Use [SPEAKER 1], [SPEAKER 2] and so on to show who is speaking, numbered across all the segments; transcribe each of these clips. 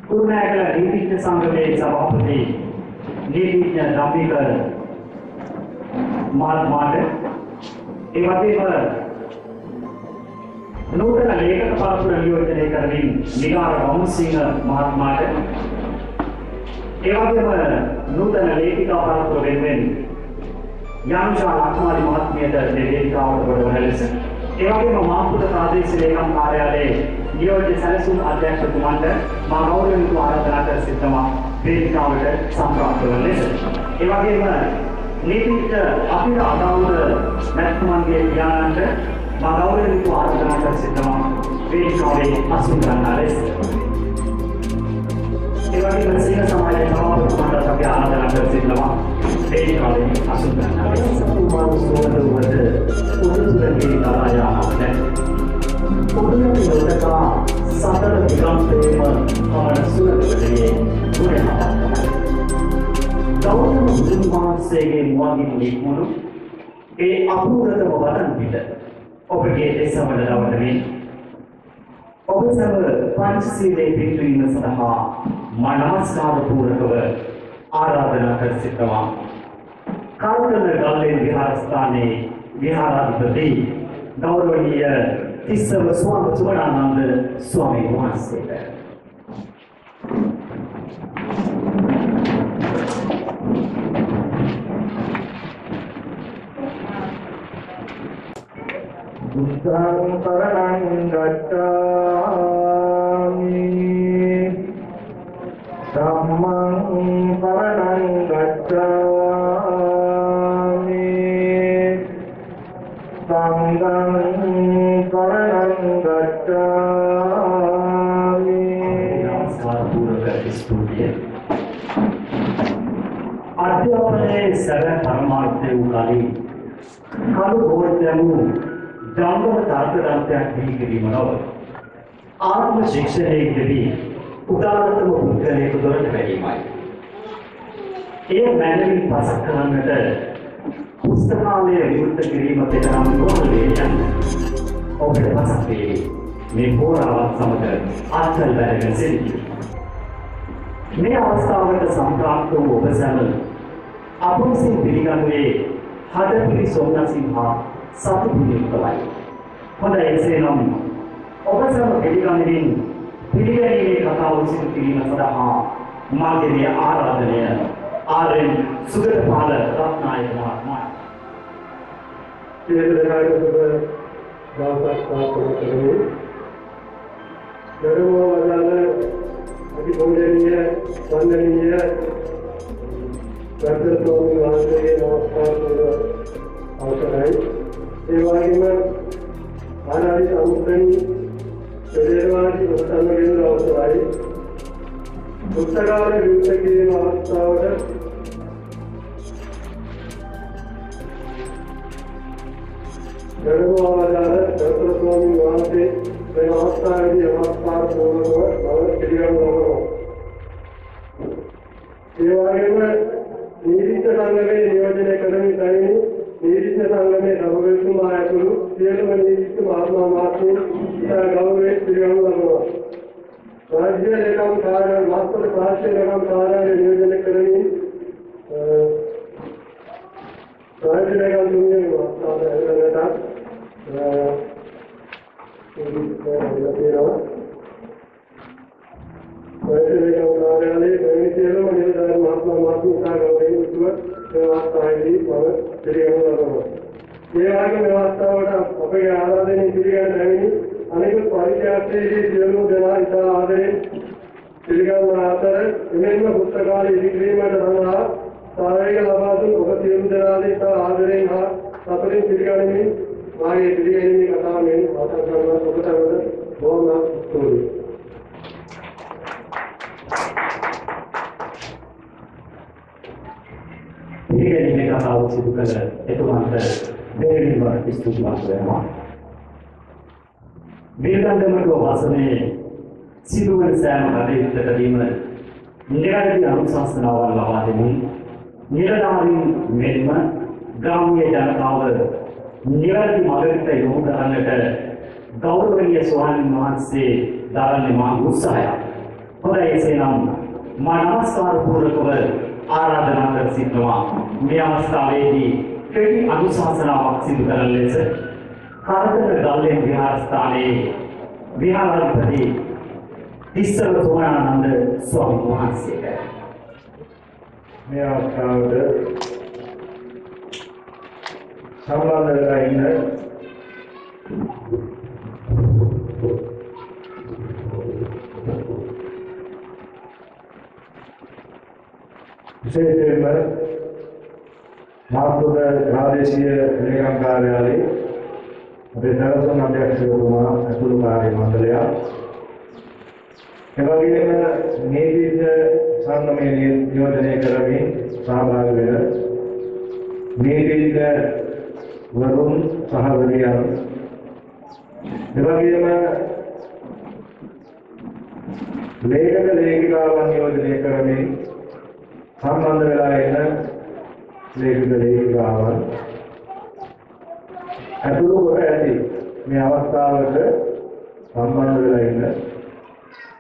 [SPEAKER 1] कुरुनायक नीतिज्ञ संघ में सभापति नीतिज्ञ दांबीकर महात्माට ඒ වගේම නූතන ලේඛක පරපුර නියෝජනය කරමින් නිගාර වම්සිංහ මහත්මයාට ඒ වගේම නූතන ලේඛිකා පරපුර වෙනුවෙන් යාම්ෂා ලක්මාලි මහත්මියට වේදිකාවට ගොඩවන ලෙස ඒ වගේම මාපුත ප්‍රාදේශීය ලේකම් කාර්යාලයේ නියෝජ්‍ය සැලසුම් අධ්‍යක්ෂතුමන්ට මා ගෞරවයෙන් ආරාධනා කර සිටිනවා වේදිකාවට සම්ප්‍රාප්ත වන ලෙස ඒ වගේම नीति අපිට අදාළ මැතිතුමන්ගේ ඥානන්ට මා ගෞරවයෙන් ආරාධනා කර සිටිනවා වේදිකාවේ අසුන් ගන්නා ලෙස ඒ වගේම සීල සමාජයේ සභාපතිතුමන්ට අපි ආරාධනා කර සිටිනවා වේදිකාවේ අසුන් ගන්නා ලෙස සතුමාන සෝදරුවද උතුරුගේ දායාමක් උතුරුගේ යෝධකා සතර දිගන්තේම අවර සුරතේ ගුණනවා ගෞතම බුදුන් වහන්සේගේ මුවගින් නික්මුණු ඒ අපූර්වතම වදන් පිට ඔබගේ දෙසවල දවඩමින් ඔබ සැම පංචශීලයේ පිටවීම සඳහා මා නමස්කාර පූර්වකව ආරාධනා කර සිටිනවා කාර්යන ගල්ලේ විහාරස්ථානයේ විහාරාධිපති ගෞරවනීය තිස්සව සුවර්ණානන්ද ස්වාමීන් වහන්සේට
[SPEAKER 2] Buddhaṃ paraṃ gacchāmi Dhammaṃ paraṃ gacchāmi Sanghaṃ paraṃ gacchāmi
[SPEAKER 1] नमस्कार पूर्वक स्टूडियो अध्यापने सगळ परमार्थ उकाली कालु बोलतेमु जांबो ताकदांत्या ढीगिरी मनोव आत्म शिक्षणे देवी उदारतम पुत्रने कुदरत वेलीमाई ए मैनवी भाषाकरणට पुस्तकालय විවෘත කිරීම දෙතරම් ගෝලයෙන් ඔබට පසක් මේ හෝරාවත් සමග ආත්මල් බැලගෙන සිටියි මේ අවස්ථාවට සම්ප්‍රාප්ත වූ ඔබ සැම අප විසින් පිළිගනුයේ හදපිලි සෝමනසිංහ සතුටුයි හොඳයි එසේනම් ඔබ සැම පිළිගනිමින් පිළිගැනීමේ කතාව සිදු කිරීම සඳහා මාගේ ආරාධනය ආරෙන් සුගතපාල රත්නායක මහත්මයා
[SPEAKER 2] දවසක් පාපන කරමු දරුවෝ වදාළ අතිගෞරවනීය වන්දනීය ගරුතර වහන්සේගේ නමස්කාර කරන අවසරයි ඒ වගේම ආනාදී සමුද්‍රණී පෙරේරවාදී උත්සන්නගෙන අවසරයි පුස්තකාලය විවෘත කිරීම අවස්ථාවට දරුවෝ වදාළ ගරුතර ස්වාමීන් වහන්සේ මේ අවස්ථාවේදී නමස්කාර කරනව බව පිළිගන්නවා ඒ වගේම නීතිඥ සංගමයේ නියෝජනය කරමින් සිටින නීතිඥ සංගමයේ සභාපතිතුමා ඇතුළු සියලුම නීතිඥ මහත්මයාන් ගෞරවයෙන් පිළිගන්නවා. රාජ්‍ය ලේකම් කාර්යාලය මාස්තර ප්‍රාශ්‍රය ලේකම් කාර්යාලය නියෝජනය කරමින් රාජ්‍ය ලේකම් තුමිය මාස්තරට වෛද්‍යලේකම් කාර්යාලයේ පැමිණි සියලුම නිලධාරීන් මහත්මයා මාත්මිකා ගෞරවයෙන් යුතුව අවස්ථාවේදී මම පිළිගන්නවා. ඒ වගේම අවස්ථාවට අපේ ආරාධනෙ පිළිගන්න ලැබෙනි අනෙකුත් පරිත්‍යාගයේදී සියලුම දෙනා ඉතා ආදරෙන් පිළිගන්න අතර එමෙන්ම පුස්තකාලය ඉදිරිවීමට සඳහා සහායක ලබා දුන් ඔබ සියලු දෙනාට ඉතා ආදරෙන් හා සතුටින් පිළිගනිමින් මාගේ පිළිගැනීමේ කතාව මෙන් අවසන් කරනවා ඔබට බොහොම ස්තුතියි.
[SPEAKER 1] පිළිගැනීමේ කතාව සිදු කළ එතුමාට දෙවියන්ට ස්තුතිවන්ත වෙනවා. වේදන්දමක වාසනේ සිදුවන සෑම කටයුත්තකදීම නිරවදි අනුශාසනාවල් ලබා දෙමින් නිරදාරින් මෙන්ම ග්‍රාම්‍ය ජනතාව නිරවදි මගකට යොමු කරන්නට ගෞරවනීය ස්වාමීන් වහන්සේ දරන්නේ මා උත්සාහය. හොඳයි එසේනම් මා නමස්කාර පූර්වකව ආරාධනා කර සිටිනවා මේ අවස්ථාවේදී කෙටි අනුශාසනාවක් සිදු කරන ලෙස කරදර ගල්ලෙන් විහාරස්ථානයේ විහාරාධිපති තිස්සර සෝමනානන්ද ස්වාමීන් වහන්සේට
[SPEAKER 2] මේ අවස්ථාවට සම්බන්ධ වෙලා ඉන්න විශේෂයෙන්ම මාතෘක ප්‍රාදේශීය ලේකම් කාර්යාලයේ අපේ දරසන අධ්‍යක්ෂකතුමා අතුරු කාර්ය මණ්ඩලය එවැගේම නීතිඥ සංගමයේ නියෝජනය කරමින් සහභාගී වෙන නීතිඥ වරුන් සහවරියන් එවැගේම ලේඛක ලේඛිකාවන් නියෝජනය කරමින් සම්බන්ධ වෙලා ඉන්න ලේඛක ලේඛිකාවන් අතුරු කොට ඇති මේ අවස්ථාවට සම්බන්ධ වෙලා ඉන්න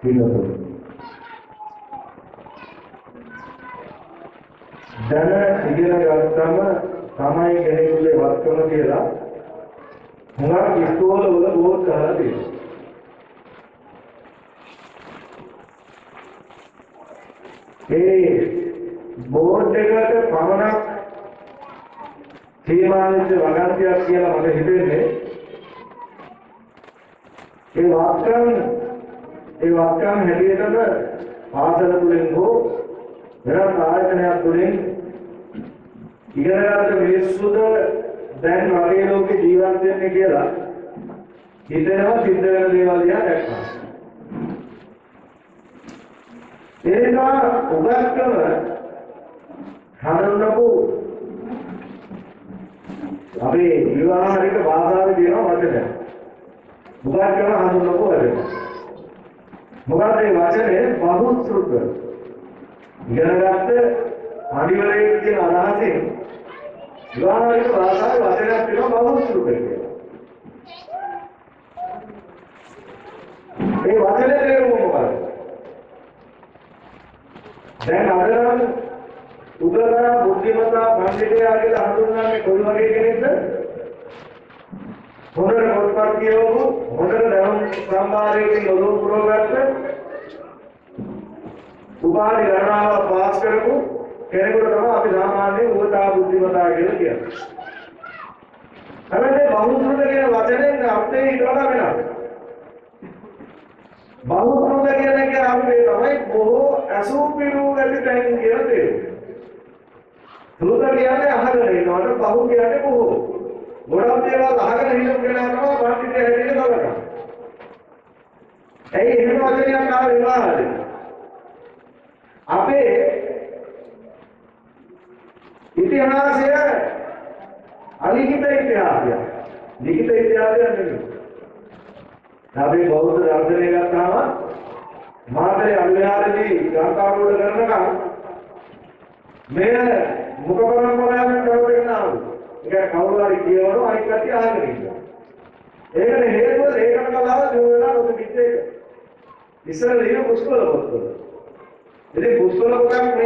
[SPEAKER 2] පිළිතුරු දැන ඉගෙන ගත්තම තමයි කෙනෙකුගේ වස්තුව කියලා හුඟක් ඉස්කෝල වල බෝඩ් කරලා තියෙනවා. ඒ බෝඩ් එකට පමණක් තීරණාත්මක වගන්තියක් කියලා මට හිතෙන්නේ ඒ වාක්‍යයන් හැටියටම පාසල තුලින් හෝ වෙනත් ආයතනයක් තුලින් ඉගෙනගත්ත මිනිස්සුද දැන් වගේ ලෝකේ ජීවත් වෙන්නේ කියලා හිතෙනවා සිද්ධ වෙන දේවල් දිහා දැක්කා. ඒකා උගත්කම හඳුන්වපු අපේ විවාහික භාෂාවේ තියෙන වචනයක්. උගත්කම හඳුන්වපු වචනයක්. මොකද මේ වචනේ බහුශ්‍රෘත ඉගෙනගත්ත අනිවාර්යයෙන් කියන අදහසින් විවාහික භාෂාවේ වචනයක් තියෙනවා බහුශ්‍රෘත කියලා. මේ වචනේ තේරුම මොකක්ද? දැන් අදනම් උගතා බුද්ධිමතා පඬිතයා කියලා හඳුන්වන්නේ කොයි වගේ කෙනෙක්ද? හොඳට පොත්පත් කියවපු හොඳට දැනුම් සම්භාරයකින් ඔලුව පුරවගත්ත උපාධි ගණනාව පාස් කරපු කෙනෙකුට තමයි අපි සාමාන්‍යයෙන් උගතා බුද්ධිමතා කියලා කියන්නේ. හැබැයි බහුශ්‍රෘත කියන වචනේ අර්ථය ඊට වඩා වෙනස්. බහුශ්‍රෘත කියන එක අපි තමයි බොහෝ අසුපිරු නැති තැන් කියලා තේරුම්. සුත කියන්නේ අහගෙන ඉන්නවට බහු කියන්නේ බොහෝ. ගොඩක් දේවල් අහගෙන ඉන්න කෙනා තමයි වාක්‍යයේ හැදෙන්නේ බලන්න. ඒ එහෙම වචනයක් ආව විවාහද. අපේ ඉතිහාසය අලිඛිත ඉතිහාසය. ලිඛිත ඉතිහාසය නෙමෙයි. අපි බෞද්ධ දර්ශනය ගත්තාම මාතේ අවිහාරදී ගාථාවෝද කරනකම් මේ මුඛ පරම්පරාවෙන් කරගෙන ආවෝ. ඒක කවුරු හරි කියවනවා අනිත් කට්ටිය අහගෙන ඉන්නවා. ඒකනේ හේතුව ලේඛන කලාව දිනු වෙනවා ඔත පිටේක. ඉස්සර ලියන පුස්තක වල. ඉතින් පුස්තක පොතක්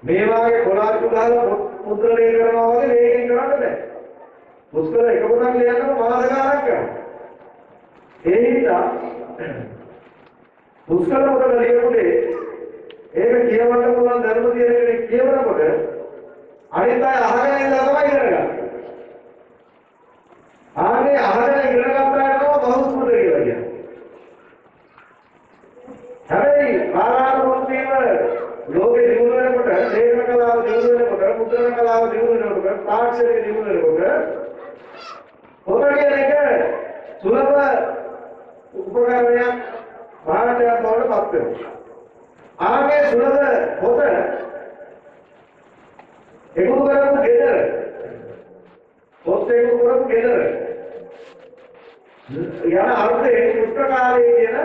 [SPEAKER 2] මේ වාගේ කොලාජ් දාලා මුද්‍රණය කරනවා වගේ මේකෙන් කරන්න බෑ. පුස්තක එක පොතක් ලියන්නම මාස ගාණක් කරනවා. ඒ නිසා පුස්තක පොත ලියනකොට ඒක කියවන්න පුළුවන් ධර්ම තියෙන කෙනෙක් කියවනකොට අනිත් අය අහගෙන ඉඳලා තමයි ඉගෙන ගන්න. ආනේ අහගෙන ඉගෙන ගන්නවා බහුශ්‍රෘත කියලා කියන්නේ. හැබැයි ආරාධනෝත්සව ලෝකෙ දිනු වෙනකොට ලේඛන කලාව දිනු වෙනකොට මුද්‍රණ කලාව දිනු වෙනකොට තාක්ෂණය දිනු වෙනකොට පොත කියන එක සුලභ උපකරණයක් භාණ්ඩයක් බවට පත් වෙනවා. ආගේ සුලභ පොත එකතු කරපු ගෙදර පොත් එකතු කරපු ගෙදර යන අර්ථයේ පුස්තකාලයේ කියන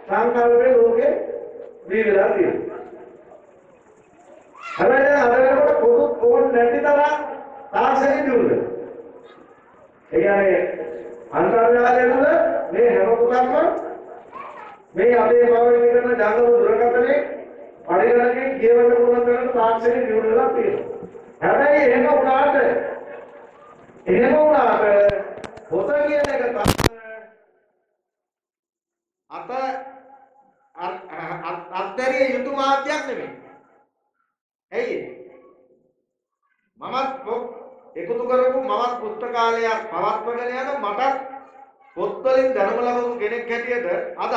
[SPEAKER 2] සංකල්පයේ ලෝකේ දීලා තියෙනවා. හැබැයි අද වෙනකොට පොත් ඕන නැති තරම් තාක්ෂණික දියුණුව. ඒ කියන්නේ අන්තර්ජාලය තුළ මේ හැම පොතක්ම මේ අපේ පාවිච්චි කරන ජංගම දුරකථනයේ පරිගණකයෙන් කියවන්න පුළුවන් තරමට තාක්ෂණය දියුණු වෙලා තියෙනවා. හැබැයි එහෙම වුණාට පොත කියන එක අත්දැරිය යුතු මාධ්‍යයක් නෙමෙයි. ඇයි? මමත් එකතු කරපු මමත් පුස්තකාලයක් පවත්වගෙන යන මටත් පොත් වලින් දැනුම ලැබපු කෙනෙක් හැටියට අද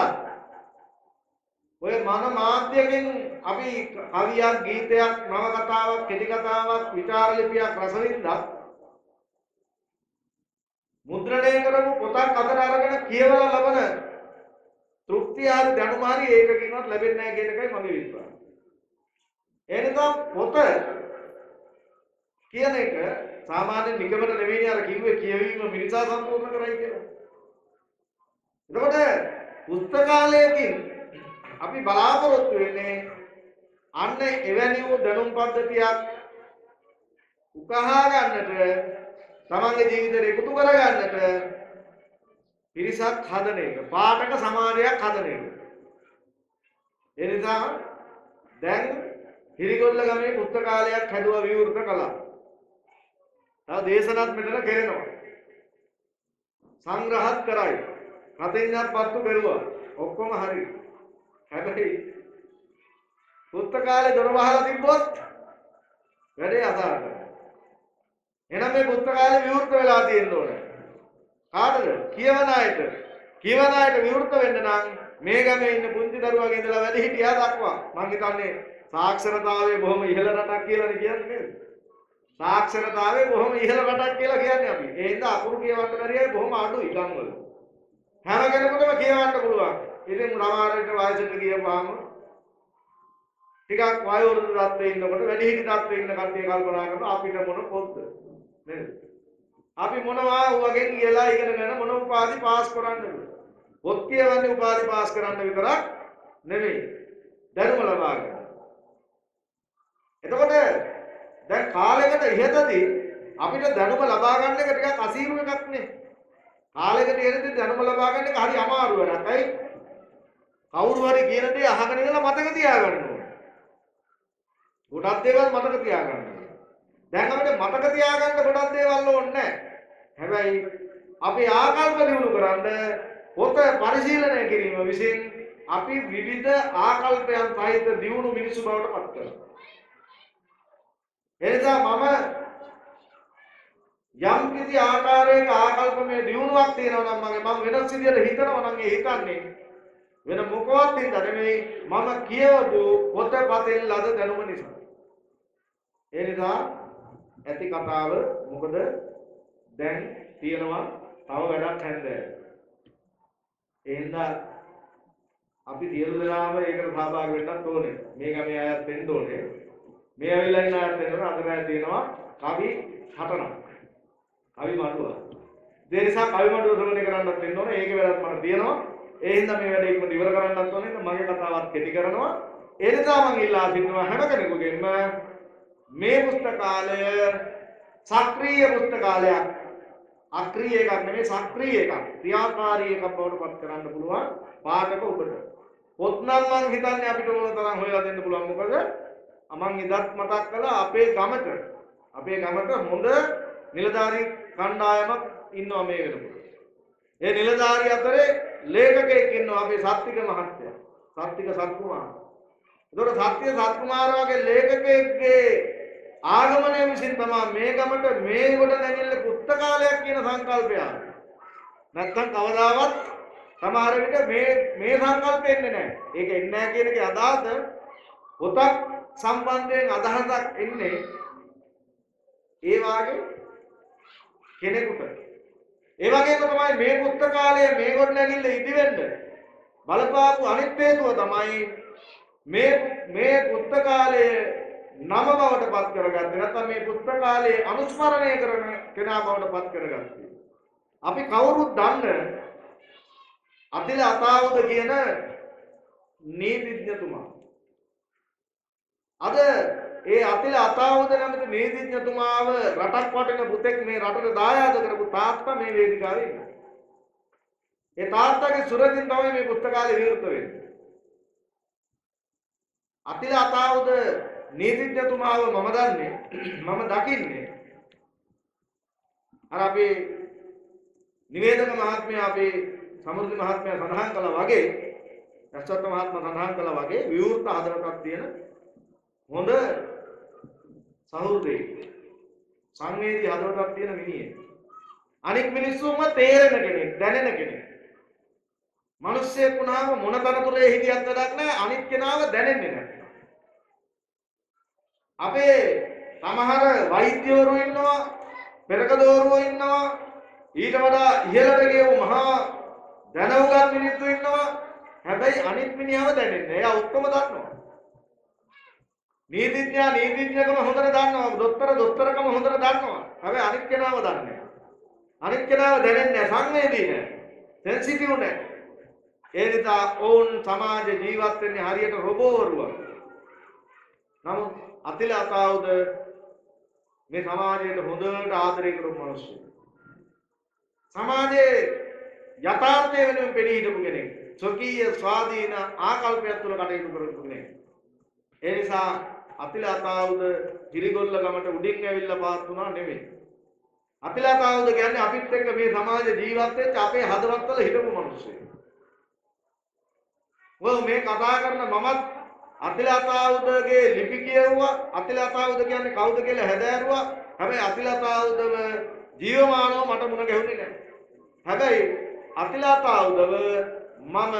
[SPEAKER 2] ඔය මන මාධ්‍යයෙන් අපි කවියක් ගීතයක් නවකතාවක් කෙටි කතාවක් විචාර ලිපියක් රසවින්දක් මුද්‍රණය කරපු පොතක් අතර අරගෙන කියවලා ලබන තෘප්තිය හරි දැනුම හරි ඒකකින්වත් ලැබෙන්නේ නැහැ කියන එකයි මගේ විශ්වාසය. ඒ නිසා පොත කියන එක සාමාන්‍ය නිගමන නෙවෙයි අර කිව්වේ කියවීම මිනිසා සම්පූර්ණ කරයි කියලා. එතකොට පුස්තකාලයකින් අපි බලාපොරොත්තු වෙන්නේ අන්න එවැනි වූ දැනුම් පද්ධතියක් උකහා ගන්නට තමන්ගේ ජීවිතේ එකතු කර ගන්නට පිරිසක් හදන එක පාඨක සමාජයක් හදන එක. ඒ නිසා දැන් හිරිගොල්ල ගමේ පුස්තකාලයක් හැදුවා විවෘත කළා. තව දේශනත් මෙතන කෙරෙනවා. සංග්‍රහත් කරයි. රතින්වත් පත්තු බැලුවා. ඔක්කොම හරි. හැබැයි පුස්තකාලේ දොර වහලා තිබ්බොත් වැඩේ අසාර්ථකයි. එහෙනම් මේ පුස්තකාලේ විවෘත වෙලා තියෙන්න ඕනේ. කාටද? කියවන අයට. කියවන අයට විවෘත වෙන්න නම් මේ ගමේ ඉන්න පුංචි දරුවාගේ ඉඳලා වැඩි හිටියා දක්වා මම හිතන්නේ සාක්ෂරතාවයේ බොහොම ඉහළ රටක් කියලානේ කියන්නේ නේද? සාක්ෂරතාවයේ බොහොම ඉහළ රටක් කියලා කියන්නේ අපි. ඒ හින්දා අකුරු කියවන්න බැරි අය බොහොම අඩුයි ගම්වල. හැම කෙනෙකුටම කියවන්න පුළුවන්. ඉතින් සමහරවිට වයසට ගියපුවාම ටිකක් වයෝවෘද්ධ තත්ත්වයේ ඉන්නකොට වැඩි හිටි තත්ත්වයේ ඉන්න කට්ටිය කල්පනා කරනවා අපිට මොන පොත්ද නේද? අපි මොනවා වගේ කියලා ඉගෙනගෙන මොන උපාධි පාස් කරන්නද? පොත් කියවන්නේ උපාධි පාස් කරන්න විතරක් නෙමෙයි. දැනුම ලබා ගන්න. එතකොට දැන් කාලයකට ඉහතදී අපිට දැනුම ලබා ගන්න එක ටිකක් අසීරු එකක් නේ. කාලයකට ඉහතදී දැනුම ලබා ගන්න එක හරි අමාරු වැඩක්. අයි කවුරු හරි කියන දේ අහගෙන ඉඳලා මතක තියාගන්න ඕනේ. ගොඩක් දේවල් මතක තියාගන්න. දැන් අපිට මතක තියාගන්න ගොඩක් දේවල් ඕනේ නැහැ. හැබැයි අපි ආකල්ප දියුණු කරන්න පොත පරිශීලනය කිරීම විසින් අපි විවිධ ආකල්පයන් සහිත දියුණු මිනිසු බවට පත් කරනවා. එනිසා මම යම් කිසි ආකාරයක ආකල්පමය දියුණුවක් තියෙනවා නම් මම වෙනස් විදියට හිතනවා නම් ඒ හිතන්නේ වෙන මොකවත් හින්දා නෙමෙයි මම කියවපු පොතපතෙන් ලද දැනුම නිසා. ඒ නිසා ඇති කතාව මොකද දැන් තියෙනවා තව වැඩක් හැන්දෑ. ඒ හින්දා අපි සියලු දෙනාම ඒකට සහභාගී වෙන්නත් ඕනේ. මේ ගමේ අයත් වෙන්න ඕනේ. මේ ඇවිල්ලා ඉන්න අයත් වෙන්න ඕනේ. අද රැය තියෙනවා කවි 8ක්. කවි මඩුව. ඒ නිසා කවි මඩුව ශ්‍රවණය කරන්නත් වෙන්න ඕනේ. ඒකේ වැඩක් මට තියෙනවා. ඒ හින්දා මේ වැඩේ ඉක්මනට ඉවර කරන්නත් ඕනේ. මගේ කතාවත් කෙටි කරනවා. ඒ නිසා මම ඉල්ලා සිටිනවා හැම කෙනෙකුගෙන්ම මේ පුස්තකාලය සක්‍රීය පුස්තකාලයක්. අක්‍රීය එකක් නෙමෙයි සක්‍රීය එකක්. ක්‍රියාකාරී එකක් බවට පත් කරන්න පුළුවන් පාඨක ඔබට. පොත් නම් මම හිතන්නේ අපිට ඕන තරම් හොයලා දෙන්න පුළුවන්. මොකද මම ඉදත් මතක් කළා අපේ ගමට හොඳ නිලධාරී කණ්ඩායමක් ඉන්නවා මේ වෙනකොට. ඒ නිලධාරී අතරේ ලේඛකයෙක් ඉන්නවා අපේ සත්තික මහත්තයා. සත්තික සත්කුමාර. ඒතකොට සත්‍ය සත්කුමාර වගේ ලේඛකයෙක්ගේ ආගමනය විසින් තමයි මේ ගමට මේ කොට නැගිල්ල පුස්තකාලයක් කියන සංකල්පය ආවේ. නැත්තම් කවදාවත් සමහර විට මේ සංකල්පෙ එන්නේ නැහැ. ඒක එන්නේ නැහැ කියන එකේ අදහස පොතක් සම්බන්ධයෙන් අදහසක් එන්නේ ඒ වාගේ කෙනෙකුට. ඒ වගේම තමයි මේ පුස්තකාලය මේ කොට නැගිල්ල ඉදිවෙන්න බලපාපු අනිත් හේතුව තමයි මේ පුස්තකාලයේ නම බවට පත් කරගත්තේ නැත්නම් මේ පුස්තකාලයේ අනුස්මරණය කරන කෙනා බවට පත් කරගත්තේ. අපි කවුරුත් දන්න අතිල අතාවුද කියන නීතිඥතුමා. අද ඒ අතිල අතාවුද නැමැති නීතිඥතුමාව රටක් වටින පුතෙක් මේ රටට දායාද කරපු තාත්තා මේ වේදිකාවේ ඉන්නවා.
[SPEAKER 3] ඒ තාත්තගේ සුරකින් තමයි මේ පුස්තකාලය විවෘත වෙන්නේ. අතිල අතාවුද නීතිඥතුමාව මම දන්නේ මම දකින්නේ අර අපේ නිවේදක මහත්මයා අපේ සමෘද්ධි මහත්මයා සඳහන් කළා වගේ ඇස්වත්ත මහත්මයා සඳහන් කළා වගේ විවෘත හදවතක් තියෙන හොඳ සහෘදේ සංවේදී හදවතක් තියෙන මිනිහෙක්. අනික් මිනිස්සුම තේරෙන කෙනෙක් දැනෙන කෙනෙක්. මිනිස්සෙක් වුණාම මොන තරතුරේ හිටියත් වැඩක් නැහැ අනිත් කෙනාව දැනෙන්නේ නැහැ. අපේ සමහර වෛද්‍යවරු ඉන්නවා පෙරකදෝරුවෝ ඉන්නවා ඊට වඩා ඉහළට ගියව මහා දැනුගත් මිනිස්සු ඉන්නවා හැබැයි අනිත් මිනිහව දැනෙන්නේ එයා ඔක්කොම දන්නවා නීතිඥයා නීතිඥකම හොඳට දන්නවා දොස්තරකම හොඳට දන්නවා හැබැයි අනිත් කෙනාව දන්නේ නැහැ අනිත් කෙනාව දැනෙන්නේ නැහැ සංවේදී නැහැ සෙන්සිටිව් නැහැ ඒ නිසා ඕන් සමාජ ජීවත් වෙන්නේ හරියට රොබෝවරුව නමුත් අතිල අතාවුද මේ සමාජයට හොඳට ආදරය කරපු මිනිස්සු. සමාජයේ යථාර්ථය වෙනුවෙන් පෙනී හිටපු කෙනෙක්. ස්වකීය ස්වාධීන ආකල්පයක් තුළ කටයුතු කරපු කෙනෙක්. ඒ නිසා අතිල අතාවුද කිරිගොල්ල ගමට උඩින් ඇවිල්ලා පාත් වුණා නෙමෙයි. අතිල අතාවුද කියන්නේ අපිත් එක්ක මේ සමාජ ජීවත් වෙච්ච අපේ හදවත්වල හිටපු මිනිස්සු. ඔය මේ කතා කරන මමත් අතිල අතාවුදගේ ලිපි කියවුවා අතිල අතාවුද කියන්නේ කවුද කියලා හැදෑරුවා හැබැයි අතිල අතාවුදව ජීවමානව මට මුණ ගැහුනේ නැහැ හැබැයි අතිල අතාවුදව මම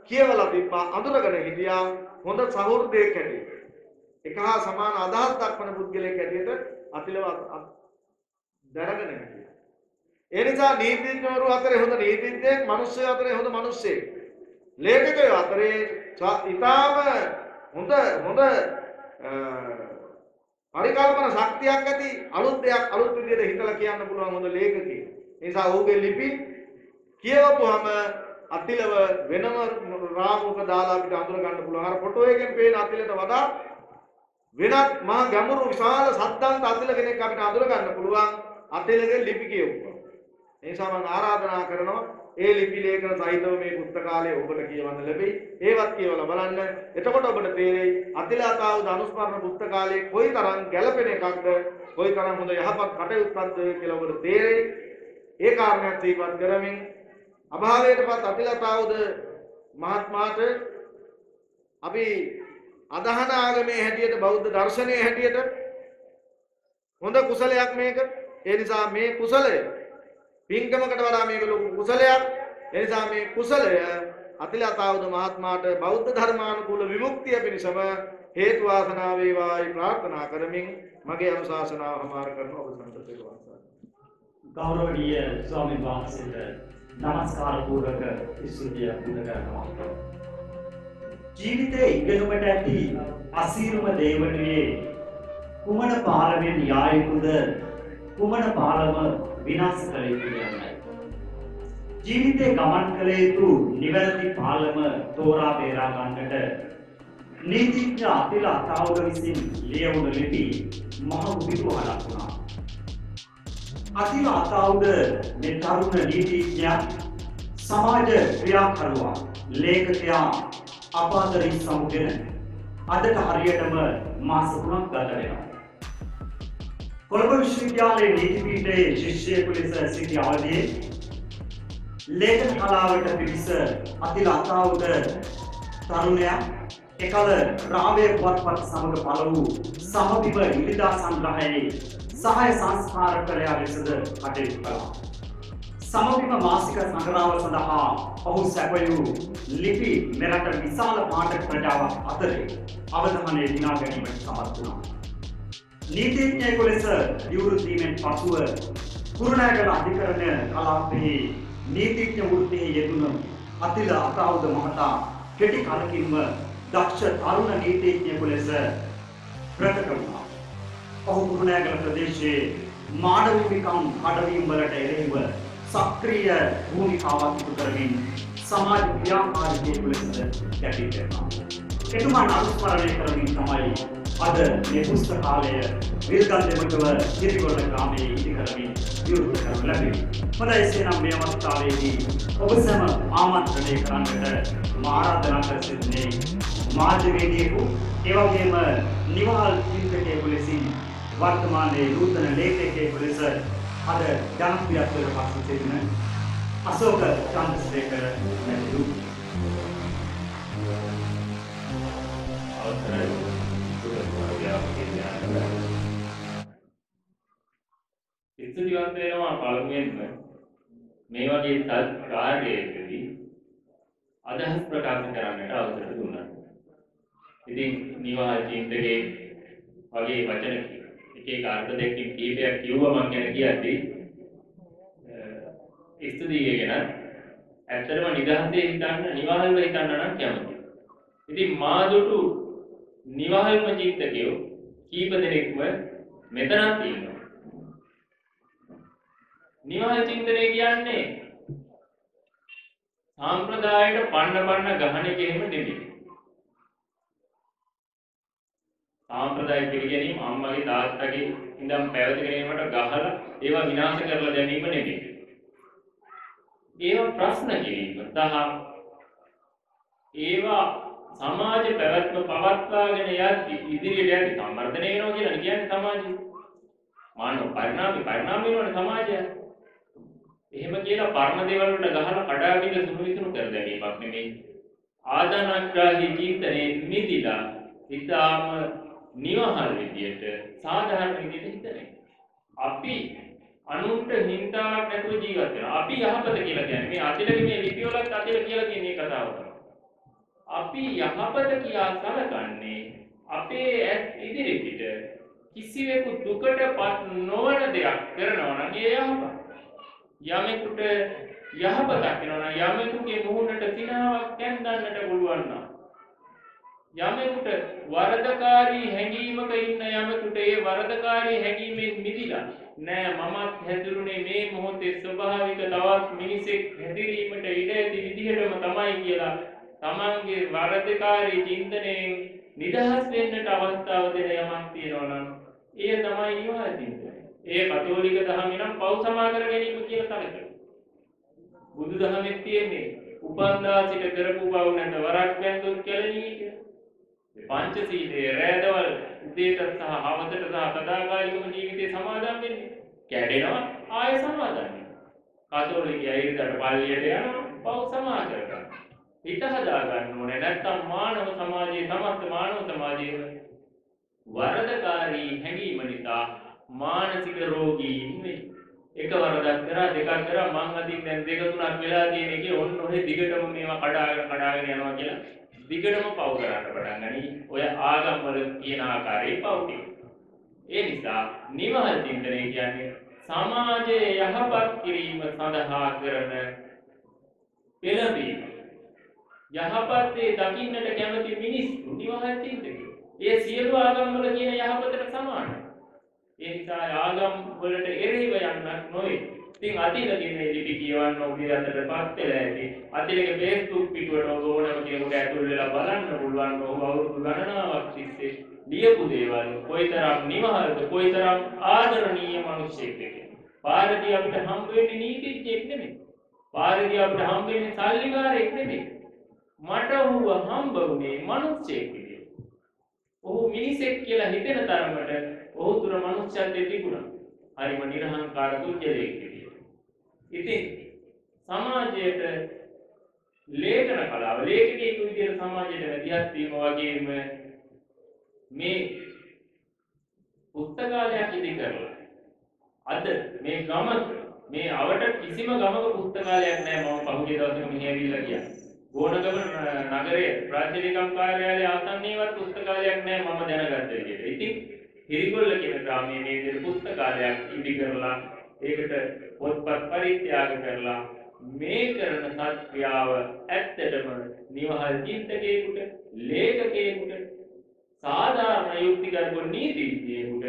[SPEAKER 3] කියවලා තිබ්බා අඳුරගෙන හිටියා හොඳ සහෘදයෙක් හැටියට එක හා සමාන අදහස් දක්වන පුද්ගලයෙක් හැටියට අතිලව දැනගෙන හිටියා ඒ නිසා නීතිඥවරු අතරේ හොඳ නීතිඥයෙක් මිනිස්සු අතරේ හොඳ මිනිස්සෙක් ලේඛකයෝ අතරේ ඉතාම හොඳ පරිකල්පන ශක්තියක් ඇති අලුත් දෙයක් අලුත් විදිහට හිතලා කියන්න පුළුවන් හොඳ ලේඛකයෙක්. ඒ නිසා ඔහුගේ ලිපි කියවපුවම අතිලව වෙනම රාමුවක දාලා අපිට අඳුර ගන්න පුළුවන්. අර ෆොටෝ එකෙන් පේන අතිලට වඩා වෙනත් මහා ගැඹුරු විශාල සද්දන්ත අතිල කෙනෙක් අපිට අඳුර ගන්න පුළුවන් අතිලගේ ලිපි කියවපුවා. ඒ නිසා මම ආරාධනා කරනවා ඒ ලිපි ලේඛන සහිතව මේ පුස්තකාලය ඔබට කියවන්න ලැබෙයි. ඒවත් කියවලා බලන්න. එතකොට ඔබට තේරෙයි අතිල අතාවුද අනුස්මරණ පුස්තකාලයේ කොයිතරම් ගැළපෙන එකක්ද, කොයිතරම් හොඳ යහපත් කටයුත්තක්ද කියලා ඔබට තේරෙයි. ඒ කාරණයක් සිහිපත් කරමින් අභාවයටපත් අතිල අතාවුද මහත්මයාට අපි අදහන ආගමේ හැටියට බෞද්ධ දර්ශනයේ හැටියට හොඳ කුසලයක් මේක. ඒ නිසා මේ කුසලය පින්කමකට වඩා මේක ලොකු කුසලයක්. ඒ නිසා මේ කුසලය අතිල අතාවුද මහත්මයාට බෞද්ධ ධර්මානුකූල විමුක්තිය පිණිසම හේතු වාසනා වේවායි ප්‍රාර්ථනා කරමින් මගේ අනුශාසනාව හමාර කරන ඔබ සම්පතේ වාසනා.
[SPEAKER 1] ගෞරවනීය ස්වාමීන් වහන්සේට නමස්කාර පූර්වක ස්තුතිය පුද කරනවා. ජීවිතයේ ඉගෙනුමට ඇති අසීරුම දේවනුවේ කුමන පාරමින් යා යුතුද කුමන පාරම විනාශ කළ යුතුද යන්නයි. ජීවිතේ ගමන් කළ යුතු නිවැරදි පාලම තෝරා බේරා ගන්නට නීතිඥ අතිල අතාවුද විසින් ලියවුණු ලිපි මහ විදුහලක් වුණා. අතිල අතාවුද මේ තරුණ නීතිඥයා සමාජ ක්‍රියාකරුවා ලේඛකයා අපාදරි සමුගෙන අදට හරියටම මාස 3ක් ගත වෙනවා. කොළඹ විශ්වවිද්‍යාලයේ නීති පීඨයේ ශිෂ්‍යයෙකු ලෙස සිටි අවදියේ ලේඛන කලාවට පිවිස අතිල අතාවුද තරුණයා එකල රාවය පුවත්පත් සමග පළ වූ සමබිම ඉරිදා සංග්‍රහයේ සහාය සංස්කාරකලයා ලෙසද කටයුතු කළා. සමබිම මාසික සංග්‍රහව සඳහා ඔහු සැපයූ ලිපි මෙරට විශාල පාඨක ප්‍රජාවක් අතරේ අවධානය දිනා ගැනීමට සමත් වුණා. නීතිඥයෙකු ලෙස දියුණු වීමෙන් පසුව කුරුණෑගල අධිකරණ කලාපයේ නීතිඥ වෘත්තියේ යෙදුණු අතිල අතාවුද මහතා කෙටි කාලකින්ම දක්ෂ තරුණ නීතිඥයෙකු ලෙස ප්‍රකට වුණා. ඔහු කුරුණෑගල ප්‍රදේශයේ මානවිකම් කඩවීම් වලට එරෙහිව සක්‍රීය භූමිකාවක් ඉටු කරමින් සමාජ ක්‍රියාකාරීයෙකු ලෙස කැපී පෙනුණා. එතුමා අනුස්මරණය කරමින් තමයි අද මේ පුස්තකාලය විල්ගන්දෙමටව කිරිගොඩ ග්‍රාමයේ ඉදි කරමින් විවෘත කරනු ලැබේ. හොඳයි එසේනම් මේ අවස්ථාවේදී ඔබ සැම ආමන්ත්‍රණය කරන්නට මා ආරාධනා කර සිටින්නේ මාධ්‍යවේදියෙකු ඒ වගේම නිවහල් චින්තකයෙකු ලෙසින් වර්තමානයේ නූතන ලේඛකයෙකු ලෙස අද ජනප්‍රියත්වයට පත් සිටින අශෝක චන්ද්‍රසේකර මැතිතුමනි.
[SPEAKER 4] ස්තුතිවන්ත වෙනවා පළමුවෙන්ම මේ වගේ කාර්යයකදී අදහස් ප්‍රකාශ කරන්නට අවසර දුන්නා. ඉතින් නිවහල් චින්තකයේ වගේ වචන එක එක අර්ථ දෙකකින් කීපයක් කිව්වා මම ගැන කියද්දී ස්තුතිය ගැන ඇත්තටම නිදහසේ හිතන්න නිවහල්ව හිතන්න නම් කැමතියි. ඉතින් මාදුටු නිවහල්ම චින්තකයෝ කීප දෙනෙක්ම මෙතන තියෙනවා. නිවහල් චින්තනය කියන්නේ සාම්ප්‍රදායට පන්න ගහන එක එහෙම නෙමෙයි. සාම්ප්‍රදාය පිළිගැනීම අම්මගේ තාත්තගේ ඉඳන් පැවතගෙන ඒවට ගහලා ඒවා විනාශ කරලා දැමීම නෙමෙයි. ඒවා ප්‍රශ්න කිරීම සහ ඒවා සමාජ පැවැත්ම පවත්වාගෙන යද්දී ඉදිරියට යද්දී සම්වර්ධනය වෙනවා කියලා කියන්නේ සමාජය. මානව පරිණාමය වෙනවනේ සමාජය. එහෙම කියලා පරණ දේවල් වලට ගහලා කඩාවිද සුළු විසුණු කර දැමීමක් නෙමෙයි. ආදානග්‍රාහී ජීවිතේ මිදිලා ඉතාම නිවහල් විදියට සාධාරණ විදියට හිතන්නේ. අපි අනුන්ට හිංසාවක් නැතුව ජීවත් වෙනවා. අපි යහපත කියලා කියන්නේ මේ අතිලගේ මේ ලිපිවලත් අතිල කියලා කියන මේ කතාව තමයි. අපි යහපත කියා සලකන්නේ අපේ ඇස් ඉදිරි පිට කිසිවෙකු දුකටපත් නොවන දෙයක් කරනවා නම් ඒ යහපත. යමෙකුට යහපතක් වෙනවා නම් යමෙකුගේ මුහුණට සිනාවක් කැඳන්නට පුළුවන් නම් යමෙකුට වරදකාරී හැඟීමක ඉන්න යමෙකුට ඒ වරදකාරී හැඟීමෙන් මිදිලා නෑ මමත් හැදිරුනේ මේ මොහොතේ ස්වභාවික තවත් මිනිසෙක් හැදිරීමට ඉඩ ඇති විදිහටම තමයි කියලා තමන්ගේ වරදකාරී චින්තනයෙන් නිදහස් වෙන්නට අවස්ථාව දෙන යමක් තියෙනවා නම් ඒ තමයි නිවහල් චින්තනය. ඒ කතෝලික දහමේ නම් පව් සමා කර ගැනීම කියලා සැලකෙනවා. බුදු දහමේ තියෙන්නේ උපන්දා සිට කරපු පව් නැත වරක් වැන්දොත් කැලණී කියලා. පංචශීලයේ රැඳවල් උදේට සහ හවසට සහ සදාකාලිකම ජීවිතේ සමාදන් වෙන්නේ. කැඩෙනවා ආය සමාදන් වෙනවා. කතෝලිකයා ඊටට පල්ලියට යනවා පව් සමා කරගන්න. හිත හදා ගන්න ඕනේ නැත්නම් මානව සමාජයේ සමස්ත මානව සමාජයේම වරදකාරී හැඟීම නිසා මානසික රෝගී ඉන්නේ. එක වරදක් කරා දෙකක් කරා මං අදින් දැන් දෙක තුනක් වෙලා තියෙන එකේ ඔන්න ඔය දිගටම මේවා කඩාගෙන යනවා කියලා දිගටම පව් කරන්න පටන් ගනි. ඔය ආගම් වල තියෙන ආකාරයේ පව් ටික. ඒ නිසා නිවහල් චින්තනය කියන්නේ සමාජයේ යහපත් කිරීම සඳහා කරන පෙළඹීම. යහපතේ දකින්නට කැමති මිනිස්සු නිවහල් චින්තකයෝ. ඒ සියලු ආගම් වල කියන යහපතට සමානයි. ඒ නිසා ආගම් වලට එරෙහිව යන්නක් නොවේ. ඉතින් අතිලගේ මේ ලිපි කියවන්න ඔබේ අතට පත් වෙලා ඇති. අතිලගේ Facebook පිටුවට ඔබ ඕනම කෙනෙකුට ඇතුල් වෙලා බලන්න පුළුවන්. ඔහු අවුරුදු ගණනාවක් තිස්සේ ලියපු දේවල් කොයිතරම් නිවහල්ද කොයිතරම් ආදරණීය මිනිසෙක්ද කියලා. පාරදී අපිට හම්බ වෙන්නේ නීතිඥයෙක් නෙමෙයි. පාරදී අපිට හම්බ වෙන්නේ සල්ලිකාරයෙක් නෙමෙයි. මට ඔහුව හම්බ වුණේ මිනිසෙක් විදියට. ඔහු මිනිසෙක් කියලා හිතෙන තරමට ඔහු තුර මනුෂ්‍යත්වයේ තිබුණා. හරිම නිර්හංකාර කුජලයෙක් විදියට. ඉතින් සමාජයට ලේඛන කලාව ලේඛකයෙකු විදියට සමාජයට වැදගත් වීම වගේම මේ පුස්තකාලයක් ඉදි කරලා අද මේ ගමක මේ අවට කිසිම ගමක පුස්තකාලයක් නැහැ. මම පහුගිය දවසක මෙහි ඇවිල්ලා ගියා. ගෝණගම නගරයේ ප්‍රාදේශීය කාර්යාලයේ ආසන්නයේවත් පුස්තකාලයක් නැහැ මම දැනගත්ත විදිහට. ඉතින් හිරිගොල්ල කියන ග්‍රාමයේ මේ විදිහට පුස්තකාලයක් ඉදි කරලා ඒකට පොත්පත් පරිත්‍යාග කරලා මේ කරන සත්‍යාව ඇත්තටම නිවහල් චින්තකයෙකුට ලේඛකයෙකුට සාධාරණ යුක්තිගත නීතිඥයෙකුට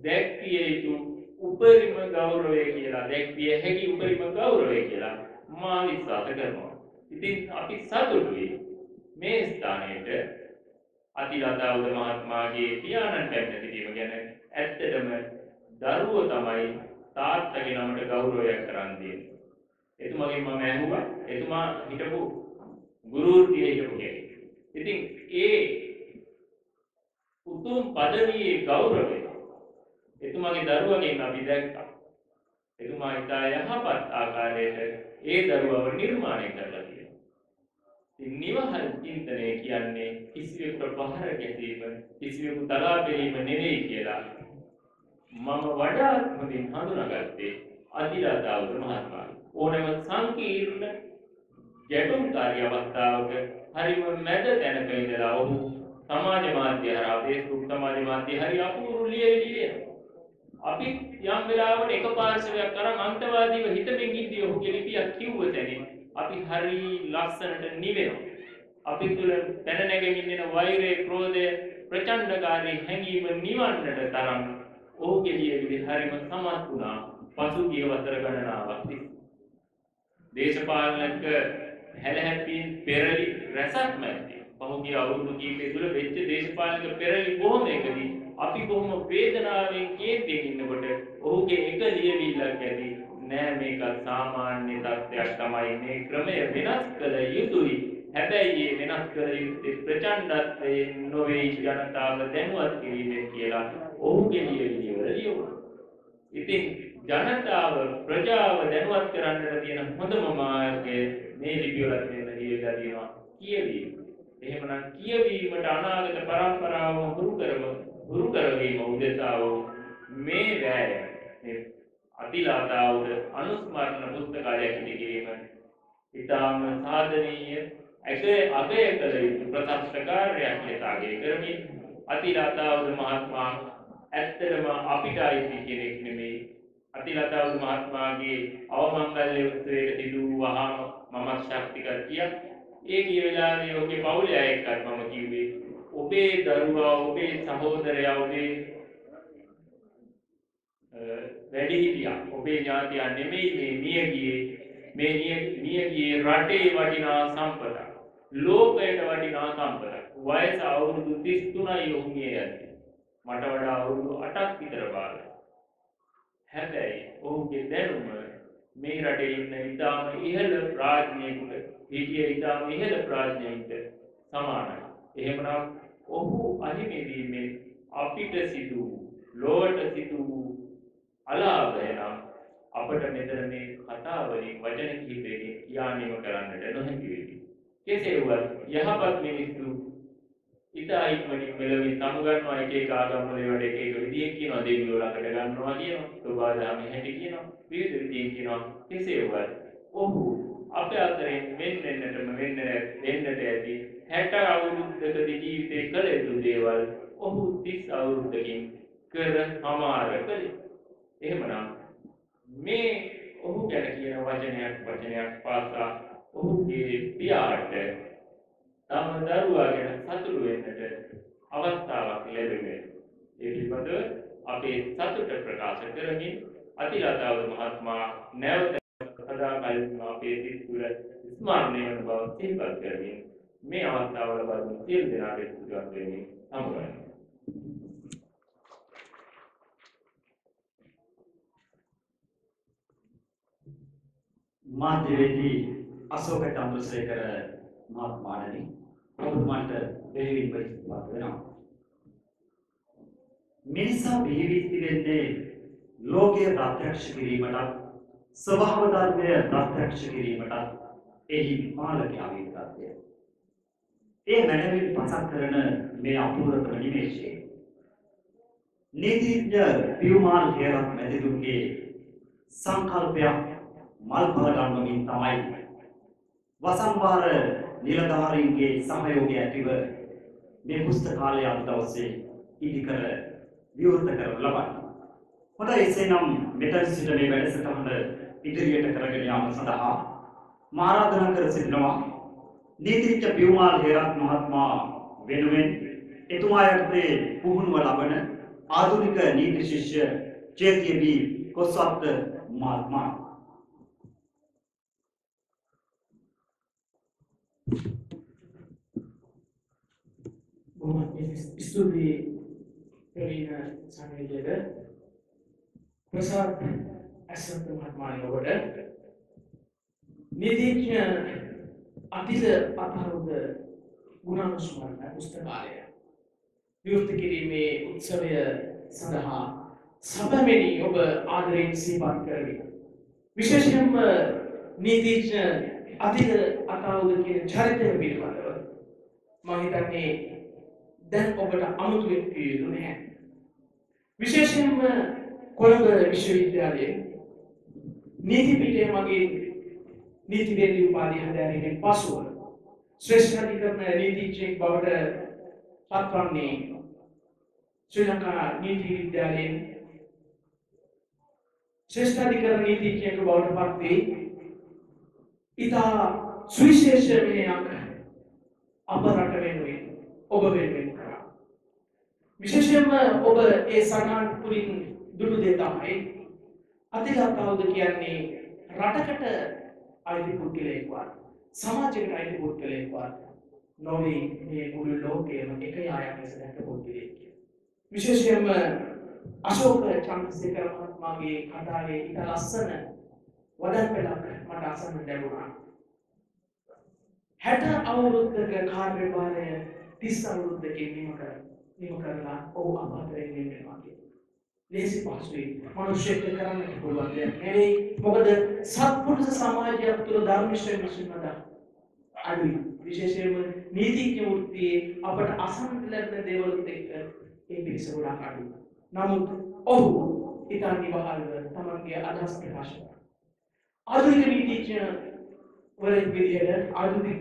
[SPEAKER 4] දැක්විය යුතු උපරිම ගෞරවය කියලා දැක්විය හැකි උපරිම ගෞරවය කියලා මා විශ්වාස කරනවා. ඉතින් අපි සතුටුයි මේ ස්ථානයේට අතිලතාවුද මහත්මයාගේ පියාණන් පැමිණ සිටීම ගැන ඇත්තටම දරුවෝ තමයි තාත්තගේ නමට ගෞරවයක් කරන් දෙන්නේ. එතුමාගෙන් මම ඇහුවා එතුමා හිටපු ගුරු වෘත්තියේ හිටපු කෙනෙක්. ඉතින් ඒ උතුම් පදවියේ ගෞරවය එතුමාගේ දරුවගෙන් අපි දැක්කා. එතුමා ඉතා යහපත් ආකාරයට ඒ දරුවව නිර්මාණය කරලා තියෙනවා. ඉතින් නිවහල් චින්තනය කියන්නේ කිසිවෙකුට පහර ගැසීම, කිසිවෙකු තලා බැලීම නෙවෙයි කියලා මම වඩාත් හොඳින් හඳුනාගත්තේ අතිලතාවුද මහත්මයා. ඕනෑම සංකීර්ණ ගැටුම්කාරී අවස්ථාවක හරිම මැද තැනක ඉඳලා ඔහු සමාජ මාධ්‍ය හරහා Facebook සමාජ මාධ්‍ය හරි අපූර්ව ලියවිලි ලියනවා. අපි යම් වෙලාවකට එක පාර්ශවයක් කරන් අන්තවාදීව හිතමින් ඉද්දී ඔහුගේ ලිපියක් කිව්ව තැනින් අපි හරි ලස්සනට නිවෙනවා. අපි තුල පැන නැගෙමින් එන වෛරය, ක්‍රෝධය, ප්‍රචණ්ඩකාරී හැඟීම නිවන්නට තරම් ඔහුගේ ලියවිලි හරිම සමත් වුණා. පසුගිය වසර ගණනාවක් තිස්සේ දේශපාලනික හැලහැප්පීම් පෙරලි රැසක් මැද්දේ පහුගිය අවුරුදු කිහිපය තුළ වෙච්ච දේශපාලනික පෙරලි බොහොමයකදී අපි කොහොම වේදනාවෙන් කේන්තියෙන් ඉන්නකොට ඔහුගේ එක ලියවිල්ලක් ඇති නෑ මේක සාමාන්‍ය තත්ත්වයක් තමයි මේ ක්‍රමය වෙනස් කළ යුතුයි. හැබැයි මේ වෙනස් කළ යුත්තේ ප්‍රචණ්ඩත්වයෙන් නොවේ ජනතාව දැනුවත් කිරීමෙන් කියලා ඔහුගේ ලියවිලි වල ලියුවා. ඉතින් ජනතාව ප්‍රජාව දැනුවත් කරන්නට තියෙන හොඳම මාර්ගය මේ ලිපිවලත් මෙන්න ලියවිලා තියෙනවා කියවීම. එහෙමනම් කියවීමට අනාගත පරම්පරාව හුරු කරවීම උදෙසා මේ වැය මේ අතිලතාවුද අනුස්මරණ පුස්තකාලයක් ඉදි කිරීම ඉතාම සාධනීය අගය කළ යුතු ප්‍රශස්ත කාර්යයක් ලෙස අගය කරමින් අතිලතාවුද මහත්මයා ඇත්තටම අපිට අයිති කෙනෙක් නෙමෙයි. අතිලතාවුද මහත්මයාගේ අවමංගල්‍ය උත්සවයට සිදු වහාම මම ශක්තිකතියක් ඒ කිය වෙලාවේ ඔහුගේ පවුලේ අය එක්කත් මම කිව්වේ ඔබේ දරුවා, ඔබේ සහෝදරයා, ඔබේ වැඩිහිටියා, ඔබේ ඥාතියා නෙමෙයි මේ මියගියේ රටේ වටිනා සම්පතක්, ලෝකයට වටිනා සම්පතක්. වයස අවුරුදු 33යි ඔහු මිය යන්නේ. මට වඩා අවුරුදු 8ක් විතර බාලයි. හැබැයි ඔහුගේ දැනුම මේ රටේ ඉන්න ඉතාම ඉහළ ප්‍රඥයෙකුට, ඉතාම ඉහළ ප්‍රඥයෙකුට සමානයි. එහෙමනම් ඔහු අහිමිවීමෙන් අපිට සිදු ලෝවට සිදු අලාභය නම් අපට මෙතන මේ කතාවලින් වචන කිහිපයකින් කියානීම කරන්නට නොහැකි වෙයි. කෙසේ වුවත් යහපත් මිනිස්සු ඉතා ඉක්මනින් මෙලොවින් සමුගන්නවා. එක ආගම් වල ඒවට එක විදිහකින් කියනවා. දෙවියෝ ළඟට ගන්නවා කියනවා. සෝබාදාමේ හැටි කියනවා. විවිධ විදිහකින් කියනවා. කෙසේ වුවත් ඔහු අපේ අතරින් වෙන්නට ඇති 60 අවුරුද්දකදී ජීවිතේ කළ යුතු දේවල් ඔහු 30 අවුරුද්දකින් කර හමාර කළේ. එහෙමනම් මේ ඔහු ගැන කියන වචනයක් පාසා ඔහුගේ පියාට තම දරුවා ගැන සතුටු වෙන්නට අවස්ථාවක් ලැබෙන්නේ. ඒ පිළිබඳව අපේ සතුට ප්‍රකාශ කරමින් අතිලතාවුද මහත්මයා නැවත සදාකාලිකව අපේ සිත් තුළ ස්මරණය වන බව සිහිපත් කරමින් මේ අවස්ථාව ලබා දුන් සියලු දෙනාට ස්තුතිවන්ත වෙමින් සමුගන්නවා.
[SPEAKER 1] මාධ්‍යවේදී අශෝක චන්ද්‍රසේකර මහත්මයාණනි, ඔබතුමාට දෙවියන් ප්‍රතිස්ථාප වෙනවා. මිනිසා බිහිවී වෙන්නේ ලෝකයේ ප්‍රත්‍යක්ෂ කිරීමට, ස්වභාව ධර්මය ප්‍රත්‍යක්ෂ කිරීමට එහි පාලකයාගේ තත්ත්වය. ඒ මනමින් පසක් කරන මේ අපූර්වතම නිමේෂයේ නීතිඥ පියුමාල් හේරත් මැදිතුන්ගේ සංකල්පයක් මල් බල ගන්නමින් තමයි වසන්වාර නිලධාරීන්ගේ සහයෝගය ඇතිව මේ පුස්තකාලය අද දවසේ ඉදිකර විවෘත කරනු ලබන්නේ. හොඳයි, එසේනම් මෙතන සිට මේ වැඩසටහන ඉදිරියට කරගෙන යාම සඳහා මා ආරාධනා කර සිටිනවා නීතිඥ පියුමාල් හේරත් මහත්මයා වෙනුවෙන් එතුමා යටතේ පුහුණුව ලබන ආධුනික නීති ශිෂ්‍ය චේතියබී කොස්වත්ත මහත්මයා.
[SPEAKER 5] බොහොම ස්තුතියි ප්‍රවීණ සංවේදක ප්‍රසාද් අසන්ත මහත්මයාණන් ඔබට නීතිඥ අතිල අතහරුද ගුණානුස්මරණ පුස්තකාලය විවෘත කිරීමේ උත්සවය සඳහා සභාවෙනි ඔබ ආදරයෙන් සිහිපත් කරමි. විශේෂයෙන්ම නීතිඥ අතිල අතහරුද කියන චරිතය පිළිබඳව මම හිතන්නේ දැන් ඔබට අමුතු වෙන්න යුතු නැහැ. විශේෂයෙන්ම කොළඹ විශ්වවිද්‍යාලයේ නීති පීඨයේ මගේ නීතිවේදී උපාධිය හැදෑරීමෙන් පසුව ශ්‍රේෂ්ඨ අධිකරණ නීතිඥයෙක් බවට පත්වන්නේ ශ්‍රී ලංකා නීති විද්‍යාලයෙන් ශ්‍රේෂ්ඨ අධිකරණ නීතිඥයෙකු බවට පත් වී ඉතා සුවිශේෂ මෙහෙයක් අප රට වෙනුවෙන් ඔබ වෙනුවෙන් කරා. විශේෂයෙන්ම ඔබ ඒ සටහන් තුලින් දුටු දේ තමයි අතිගතවද කියන්නේ රටකට අයිති පුද්ගලයෙක්වත් සමාජයකට අයිති පුද්ගලයෙක්වත් නොවේ මේ මුළු ලෝකයේම එක යායක් ලෙස දැක්ක පුද්ගලයෙක්. විශේෂයෙන්ම අශෝක චන්ද්‍රසේකර මහත්මයාගේ කතාවේ ඉතා ලස්සන වදන් පෙළක් මට අසන්න ලැබුණා. 60 අවුරුද්දක කාර්යභාරය 30 අවුරුද්දකින් නිම කරලා ඔහු අපාතරයෙන් වෙනවා කියන්නේ. ලේසි පහසුයි මනුෂ්‍යයෙක් කරන්නට පුළුවන් දෙයක් නෙවෙයි. මොකද සත්පුරුෂ සමාජයක් තුළ ධර්මිෂ්ඨ මිනිසුන්ට අඩුයි. විශේෂයෙන්ම නීතිඥ වෘත්තියේ අපට අසන්න ලැබෙන දේවලුත් එක්ක ඒ පිරිස ගොඩාක් අඩුයි. නමුත් ඔහු ඉතා නිවහල්ව තමන්ගේ අදහස් ප්‍රකාශ කරා. ආධුනික නීතිඥ වරෙක් විදිහට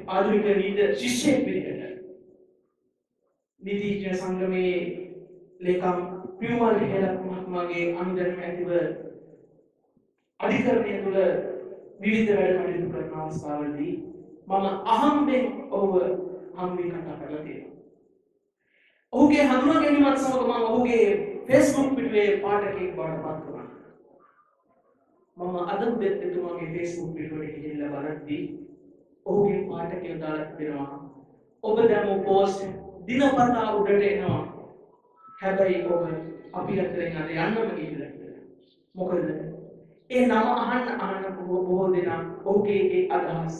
[SPEAKER 5] ආධුනික නීති ශිෂ්‍යයෙක් විදිහට නීතිඥ සංගමේ ලේකම් පියුමල් හේලක් මහත්මයාගේ අනුදැනුම ඇතිව අධිකරණය තුළ විවිධ වැඩ කටයුතු කරන අවස්ථාවලදී මම අහම්බෙන් ඔහුව හම්බෙන් කතා කරලා තියෙනවා. ඔහුගේ හඳුනා ගැනීමත් සමග මම ඔහුගේ Facebook පිටුවේ පාඨකයෙක් බවට පත් වුණා. මම අද උදේ එතුමාගේ Facebook පිටුවට ගිහිල්ලා බලද්දී ඔහුගේ පාඨකයෝ දාලා තිබෙනවා ඔබ දැන් පෝස්ට් දිනපතා උඩට එනවා. හැබැයි ඔබ අපි අතරින් අද යන්නම ගිහිල්ලා කියලා. මොකද ඒ නම අහන්න බොහෝ දෙනා ඔහුගේ ඒ අදහස්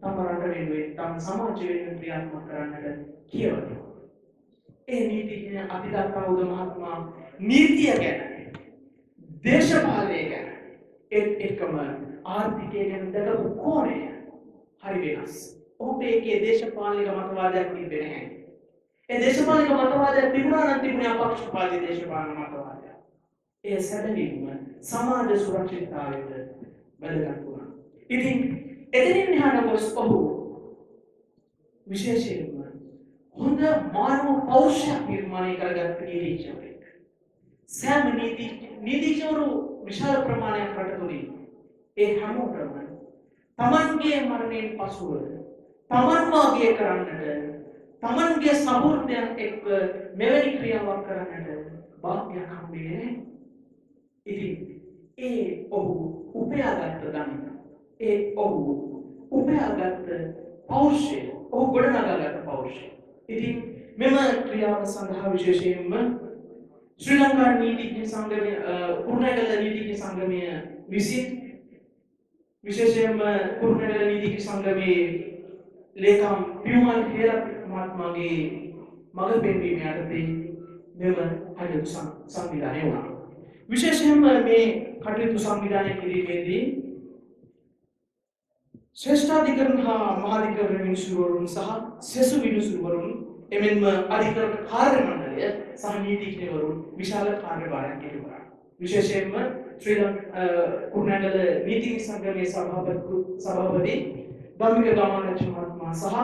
[SPEAKER 5] තම රට වෙනුවෙන් තම සමාජ වෙනුවෙන් ක්‍රියාත්මක කරන්නට කියවනවා. ඒ නීතිඥ අතිගතවද මහත්මයා නීතිය ගැන දේශපාලනය ගැන එකම ආර්ථිකය ගැන දකපු කෝණය හරි වෙනස්. ඔහුට ඒකේ දේශපාලනික මතවාදයක් තිබෙන්නේ නැහැ. ඒ දේශපාලනික මතවාදයක් තිබුණා නම් තිබුණේ අපක්ෂපාතී දේශපාලන මතවාදයක්. ඒ සැබවින්ම සමාජ සුරක්ෂිතතාවයට වැදගත් වුණා. ඉතින් එතනින් එහාට ගොස් ඔහු විශේෂයෙන්ම හොඳ මානව පෞරුෂයක් නිර්මාණය කරගත්ත නීතිඥයෙක්. සෑම නීතිඥවරු විශාල ප්‍රමාණයක් රට තුලින් ඒ හැමෝටම තමන්ගේ මරණයෙන් පසුව තමන්ව අගය කරන්නට තමන්ගේ සහෘදයන් එක්ක මෙවැනි ක්‍රියාවක් කරන්නට භාග්‍යයක් හම්බෙන්නේ නැහැ. ඉතින් ඒ ඔහු උපයාගත්ත දන්න ඒ ඔහු උපයාගත්ත පෞරුෂය ඔහු ගොඩනගාගත්ත පෞරුෂය. ඉතින් මෙම ක්‍රියාව සඳහා විශේෂයෙන්ම ශ්‍රී ලංකා නීතිඥ සංගමය කුරුණෑගල නීතිඥ සංගමය විසින් විශේෂයෙන්ම කුරුණෑගල නීතිඥ සංගමේ ලේකම් පියුමල් හේරත් මහත්මයාගේ මඟ පෙන්වීම යටතේ මෙම කටයුතු සංවිධානය වුණා. විශේෂයෙන්ම මේ කටයුතු සංවිධානය කිරීමේදී ශ්‍රේෂ්ඨාධිකරණ හා මහාධිකරණ විනිසුරුවරුන් සහ සෙසු විනිසුරුවරුන් එමෙන්ම අධිකරණ කාර්ය මණ්ඩලය සහ නීතිඥවරුන් විශාල කාර්යභාරයක් ඉටු කරා. විශේෂයෙන්ම ශ්‍රී ලංකා කුරුණෑගල නීති සංගමයේ සභාපති ධම්මික ගාමරච්චි මහත්මයා සහ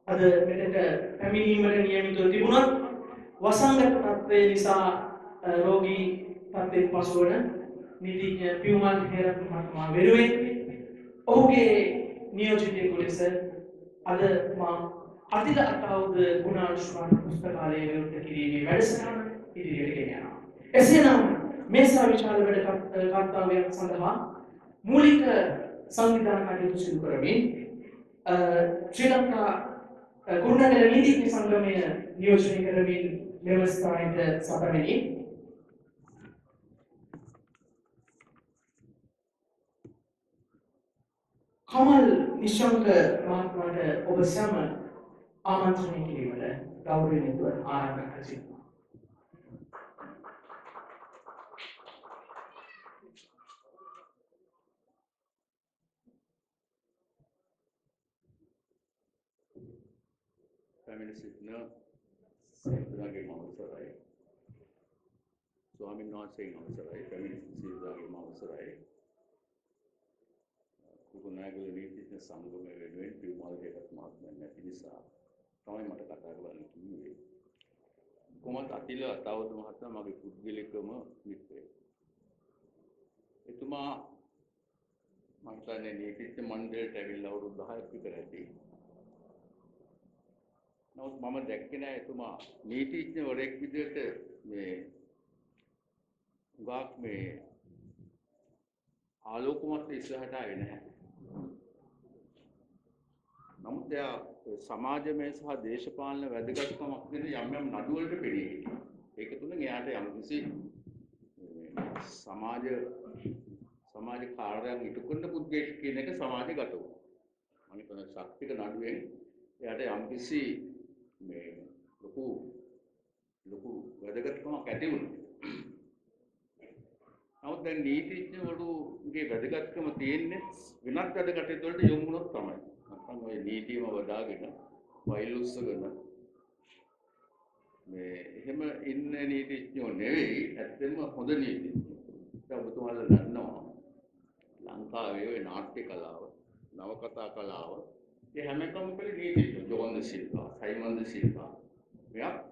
[SPEAKER 5] අද මෙතට පැමිණීමට නියමිතව තිබුණත් වසංගත තත්ත්වය නිසා රෝගී තත්ත්වයෙන් පසුවන නීතිඥ පියුමල් හේරත් මහත්මයා වෙනුවෙන් ඔහුගේ නියෝජිතයෙකු ලෙස අද මා අතිල අටවුද ගුණානුස්මරණ පුස්තකාලය විවෘත කිරීමේ වැඩසටහන ඉදිරියට ගෙන යනවා. එසේනම් මේ සවිශාල වැඩ කර්තව්‍යයක් සඳහා මූලික සංවිධාන කටයුතු සිදු කරමින් ශ්‍රී ලංකා කුරුණෑගල නීතිඥ සංගමය නියෝජනය කරමින් ව්‍යවස්ථායට සටනෙනි. කමල් නිශංක මහත්මයාට ඔබ සැම ආමන්ත්‍රණය කිරීමට ගෞරවයෙන් යුතුව ආරාධනා කර සිටිනවා.
[SPEAKER 6] පැමිණ සිටින සියලුගේ අවසරයි ස්වාමීන් වහන්සේගේ අවසරයි පැමිණ සියලුගේ අවසරයි කුරුණෑගල නීතිඥ සංගමය වෙනුවෙන් පියුමල් හේරත් මහත්මයා නැති නිසා තමයි මට කතා කරන්න කිව්වේ. කොහොමද අතිල අතවද මහත්මයා මගේ පුද්ගලිකම මිත්‍රයෙක්. එතුමා මම හිතන්නේ නීතිඥ මණ්ඩලයට ඇවිල්ලා අවුරුදු 10ක් විතර ඇති. නමුත් මම දැක්කේ නෑ එතුමා නීතිඥවරයෙක් විදිහට මේ ගාක් මේ ආලෝකමත් ඉස්සරහට ආවේ නැහැ. නමුත් එයා සමාජමය සහ දේශපාලන වැදගත්කමක් දෙන යම් යම් නඩු වලට පෙළී හිටියා. ඒක තුලින් එයාට යම්කිසි සමාජ කාර්යයන් ඉටු කරන පුද්ගලෙක් කියන එක සමාජගත වුණා. මම හිතන්නේ ශක්තික නඩුවෙන් එයාට යම්කිසි මේ ලොකු වැදගත්කමක් ඇති වුණා. නමුත් දැන් නීතිඥවරුගේ වැදගත්කම තියෙන්නේ වෙනත් වැඩ කටයුතු වලට යොමු වුණොත් තමයි. නැත්නම් ඔය නීතියම වදාගෙන ෆයිල් උස්සගෙන මේ එහෙම ඉන්න නීතිඥයෝ නෙවෙයි ඇත්තම හොඳ නීතිඥයෝ. දැන් ඔබතුමාලා දන්නවා ලංකාවේ ඔය නාට්‍ය කලාව, නවකතා කලාව ඒ හැම එකම කලේ නීතිඥයෝ ජෝන් ද සිල්වා, සයිමන් ද සිල්වා මෙයා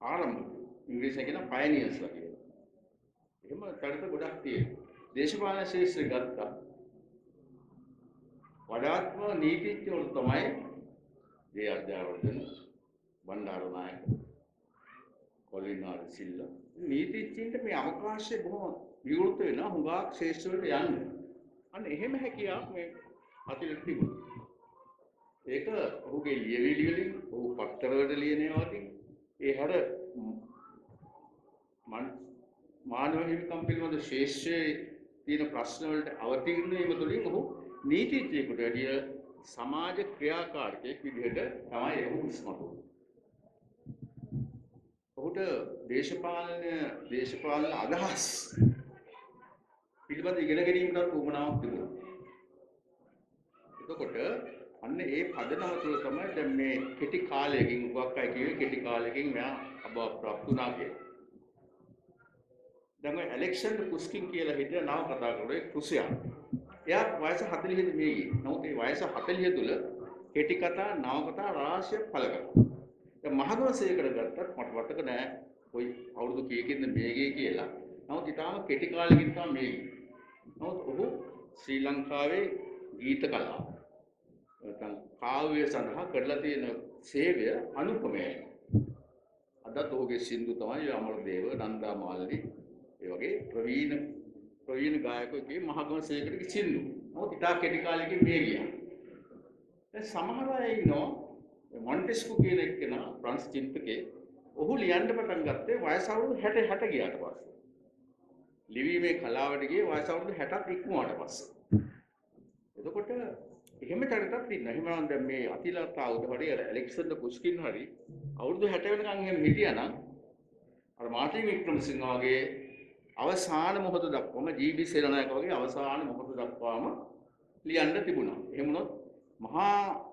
[SPEAKER 6] ආරම්භ ඉංග්‍රීසියෙන් කියන පයනියර්ස්ලා කියලා. එහෙම තඩත ගොඩක් තියෙනවා. දේශපාලන ශාස්ත්‍රය ගත්තා. වඩාත්ම නීතිඥවරු තමයි ජේ.ආර්. ජයවර්ධන, බණ්ඩාරනායක, කොලිනාර සිල්වා. නීතිඥයින්ට මේ අවකාශය බොහොම විවෘත වෙනවා හුඟක් ශාස්ත්‍ර වලට යන්න. අන්න එහෙම හැකියාවක් මේ අතිලට තිබුණා. ඒක ඔහුගේ ලියවිලි වලින් ඔහු පත්තර වලට ලියනවා වගේ ඒ හැර මානව හිමිකම් පිළිබඳ ශාස්ත්‍රයේ තියෙන ප්‍රශ්න වලට අවතීර්ණ වීම තුළින් ඔහු නීතිඥයෙකුට වැඩිය සමාජ ක්‍රියාකාරකයෙක් විදිහට තමයි ඔහු ඉස්මතු වුනේ. ඔහුට දේශපාලන අදහස් පිළිබඳ ඉගෙන ගැනීමට උවමනාවක් තිබුණා. එතකොට අන්න ඒ පදනම තුළ තමයි දැන් මේ කෙටි කාලයකින් උගක් අය කියවේ කෙටි කාලයකින් මෙයා අභාවප්‍රාප්ත වුණා කියලා. දැන් ඔය ඇලෙක්සැන්ඩර් පුස්කින් කියලා හිටිය නව කතා කරේ රුසියා. එයා වයස 40 මේ ගියේ. නමුත් ඒ වයස 40 තුල කෙටි කතා නව කතා රාශියක් පළ කරා. දැන් මහගමසේකර ගත්තත් මට මතක නෑ කොයි අවුරුදු කීයකින්ද මේ ගියේ කියලා. නමුත් ඊටාම කෙටි කාලෙකින් තමයි මේ ගියේ. නමුත් ඔහු ශ්‍රී ලංකාවේ ගීත කලාව නැත්නම් කාව්‍ය සඳහා කරලා තියෙන සේවය අනුපමයි. අදත් ඔහුගේ සින්දු තමයි අමරදේව, නන්දා මාලිනී ඒ වගේ ප්‍රවීණ ගායකයෙකුගේ මහගමසේකරගේ සින්දු. නමුත් ඉතා කෙටි කාලෙකින් මිය ගියා. දැන් සමහර අය ඉන්නවා මොන්ටෙස්කු කියන එක්කෙනා ෆ්‍රාන්ස් චින්තකේ ඔහු ලියන්න පටන් ගත්තේ වයස අවුරුදු 60 ගියාට පස්සේ. ලිවීමේ කලාවට ගියේ වයස අවුරුදු 60ක් ඉක්මුවාට පස්සේ. එතකොට එහෙම තරටත් ඉන්න. එහෙම නම් දැන් මේ අතිලතා උදහරි ඇලෙක්සැන්ඩර් පුස්කින් හරි අවුරුදු 60 වෙනකන් එහෙම හිටියා නම් අර මාර්ටින් වික්‍රමසිංහ වගේ අවසාන මොහොත දක්වාම ජී.බී. සේනානායක වගේ අවසාන මොහොත දක්වාම ලියන්න තිබුණා. එහෙම වුණොත් මහා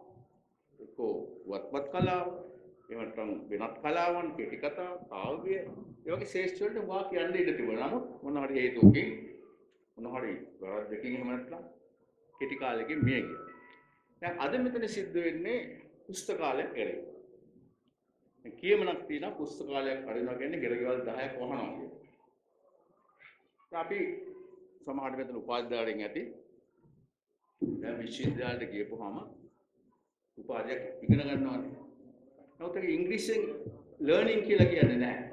[SPEAKER 6] වත්පත් කලාව එහෙම නැත්නම් වෙනත් කලාවන් කෙටි කතා කාව්‍ය ඒ වගේ ශේෂ්ඨ වලට වා කියන්න ඉඩ තිබුණා. නමුත් මොන හරි හේතුවකින් මොන හරි වැරද්දකින් එහෙම නැත්නම් කෙටි කාලෙකින් මිය ගියා. දැන් අද මෙතන සිද්ධ වෙන්නේ පුස්තකාලයක් ඇරෙනවා. දැන් කියමනක් තියෙනවා පුස්තකාලයක් හරිනවා කියන්නේ ගෙරගෙවල් 10ක් වහනවා කියලා. අපි සමහර මෙතන උපාධිධාරීන් ඇති දැන් විශ්වවිද්‍යාලයට ගියපුවාම උපාධියක් ඉගෙන ගන්නවානේ. නමුත් ඒක ඉංග්‍රීසියෙන් ලර්නින් කියලා කියන්නේ නැහැ.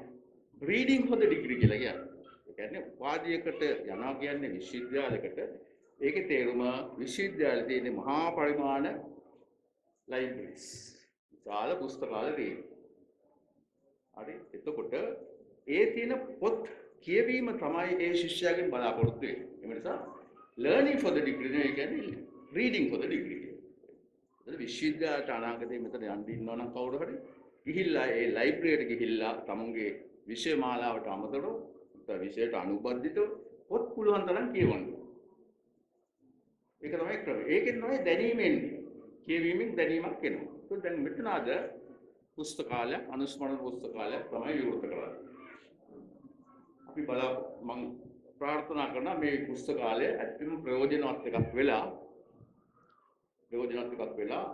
[SPEAKER 6] රීඩින් for the degree කියලා කියන්නේ. ඒ කියන්නේ උපාධියකට යනවා කියන්නේ විශ්වවිද්‍යාලයකට ඒකේ තේරුම විශ්වවිද්‍යාලයේ තියෙන මහා පරිමාණ ලයිබ්‍රරිස් විශාල පුස්තකාල තියෙනවා. හරි. එතකොට ඒ තියෙන පොත් කියවීම තමයි ඒ ශිෂ්‍යයාගෙන් බලාපොරොත්තු වෙන්නේ. ඒ නිසා learning for the degree නේ කියන්නේ reading for the degree. ඒක විශ්වවිද්‍යාලයට අනාගතේ මෙතන යන්න ඉන්නවා නම් කවුරු හරි ගිහිල්ලා ඒ ලයිබ්‍රරියට ගිහිල්ලා තමුන්ගේ විෂය මාලාවට අමතරව විෂයට අනුබද්ධිතව පොත් පුළුවන් තරම් කියවන්න. ඒක තමයි ක්‍රමය. ඒකෙන් තමයි දැනීම එන්නේ. කියවීමෙන් දැනීමක් එනවා. ඒක දැන් මෙතන අද පුස්තකාලයක් අනුස්මරණ පුස්තකාලයක් තමයි විවෘත කරන්නේ. අපි මම ප්‍රාර්ථනා කරනවා මේ පුස්තකාලය ඇත්තටම ප්‍රයෝජනවත් එකක් වෙලා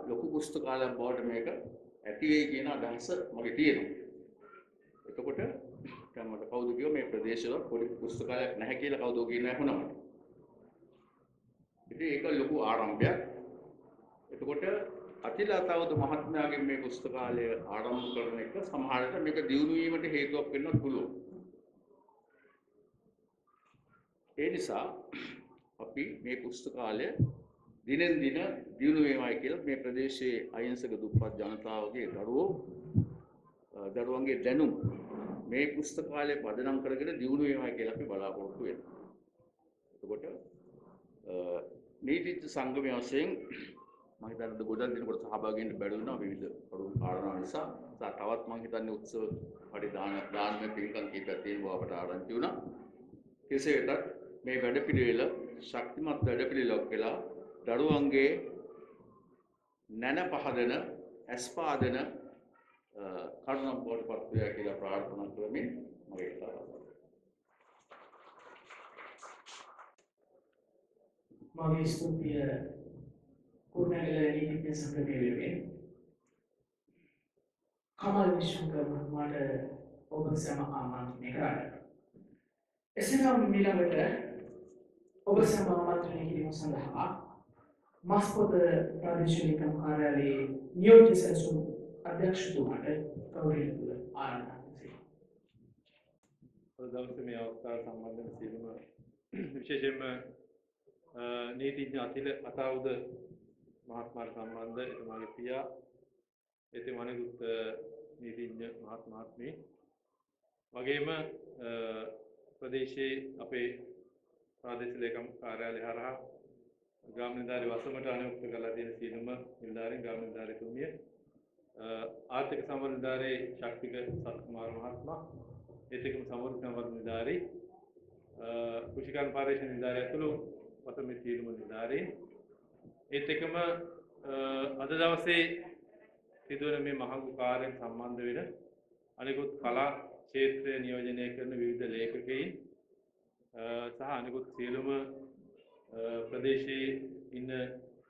[SPEAKER 6] ලොකු පුස්තකාලයක් බවට මේක ඇති වෙයි කියන අදහස මගේ තියෙනවා. එතකොට දැන් මට කවුද කිව්ව මේ ප්‍රදේශවල පොඩි පුස්තකාලයක් නැහැ කියලා කවුද කියන්නේ ඇහුණා මට. ඉතින් ඒක ලොකු ආරම්භයක්. එතකොට අතිලතාවද මහත්මයාගෙන් මේ පුස්තකාලය ආරම්භ කරන එක සමහරවිට මේක දියුණු වීමට හේතුවක් වෙන්නත් පුළුවන්. ඒ නිසා අපි මේ පුස්තකාලය දිනෙන් දින දියුණු වේමයි කියලා මේ ප්‍රදේශයේ අහිංසක දුප්පත් ජනතාවගේ දරුවන්ගේ දැනුම මේ පුස්තකාලය පදනම් කරගෙන දියුණු වේමයි කියලා අපි බලාපොරොත්තු වෙනවා. එතකොට නීතිඥ සංගමයේ වශයෙන් මම හිතන්නේ ගොඩක් දිනකට සහභාගී වෙන්න බැරි වුණා විවිධ කරුණු කාරණා නිසා. තවත් මම හිතන්නේ උත්සව පරිදානමය පින්කම් කීපයක් තියෙනවා අපට ආරංචි වුණා. කෙසේ වෙතත් මේ වැඩපිළිවෙල ශක්තිමත් වැඩපිළිවෙලක් වෙලා දරුවන්ගේ නැන පහදන ඇස්පාදන කරුණක් බවට පත් වේවා කියලා ප්‍රාර්ථනා කරමින් මගේ කතාව
[SPEAKER 5] මගේ ස්තුතිය කුරුණෑගල නීතිඥ සංගමයේ කමල් විශ්වකර්ම මට ඔබ සැම ආමන්ත්‍රණය කරා. එසේනම් ඊළඟට ඔබ සැම ආමන්ත්‍රණය කිරීම සඳහා මස්කොත ප්‍රාදේශීය කාර්යාලයේ නියෝජ්‍ය සැලසුම් අධ්‍යක්ෂතුමාට කවුරුන් තුල ආරාධනා කරනවා.
[SPEAKER 7] දවසේ මේ අවස්ථාව සම්බන්ධව සියලුම විශේෂයෙන්ම නීතිඥ අතාවුද මහත්මයාට සම්බන්ධ එතුමාගේ පියා එතුම අනෙකුත් නීතිඥ මහත්මී වගේම ප්‍රදේශයේ අපේ ප්‍රාදේශීය ලේකම් කාර්යාලය හරහා ග්‍රාම නිලධාරී වසමට අනුයුක්ත කරලා තියෙන සියලුම නිලධාරීන් ග්‍රාම නිලධාරීතුමිය ආර්ථික සම්වර්ධනධාරී ශක්තික සත්කුමාර මහත්මයා ඒත් එක්කම සමෘද්ධි සම්වර්ධන නිලධාරී කුෂිකාන් පාරේෂණ නිලධාරී ඇතුළු වසමේ සියලුම නිලධාරීන් ඒත් එක්කම අද දවසේ සිදුවන මේ මහඟු කාර්යයට සම්බන්ධ වෙන අනිකුත් කලා ක්ෂේත්‍රය නියෝජනය කරන විවිධ ලේඛකයින් සහ අනිකුත් සියලුම ප්‍රදේශයේ ඉන්න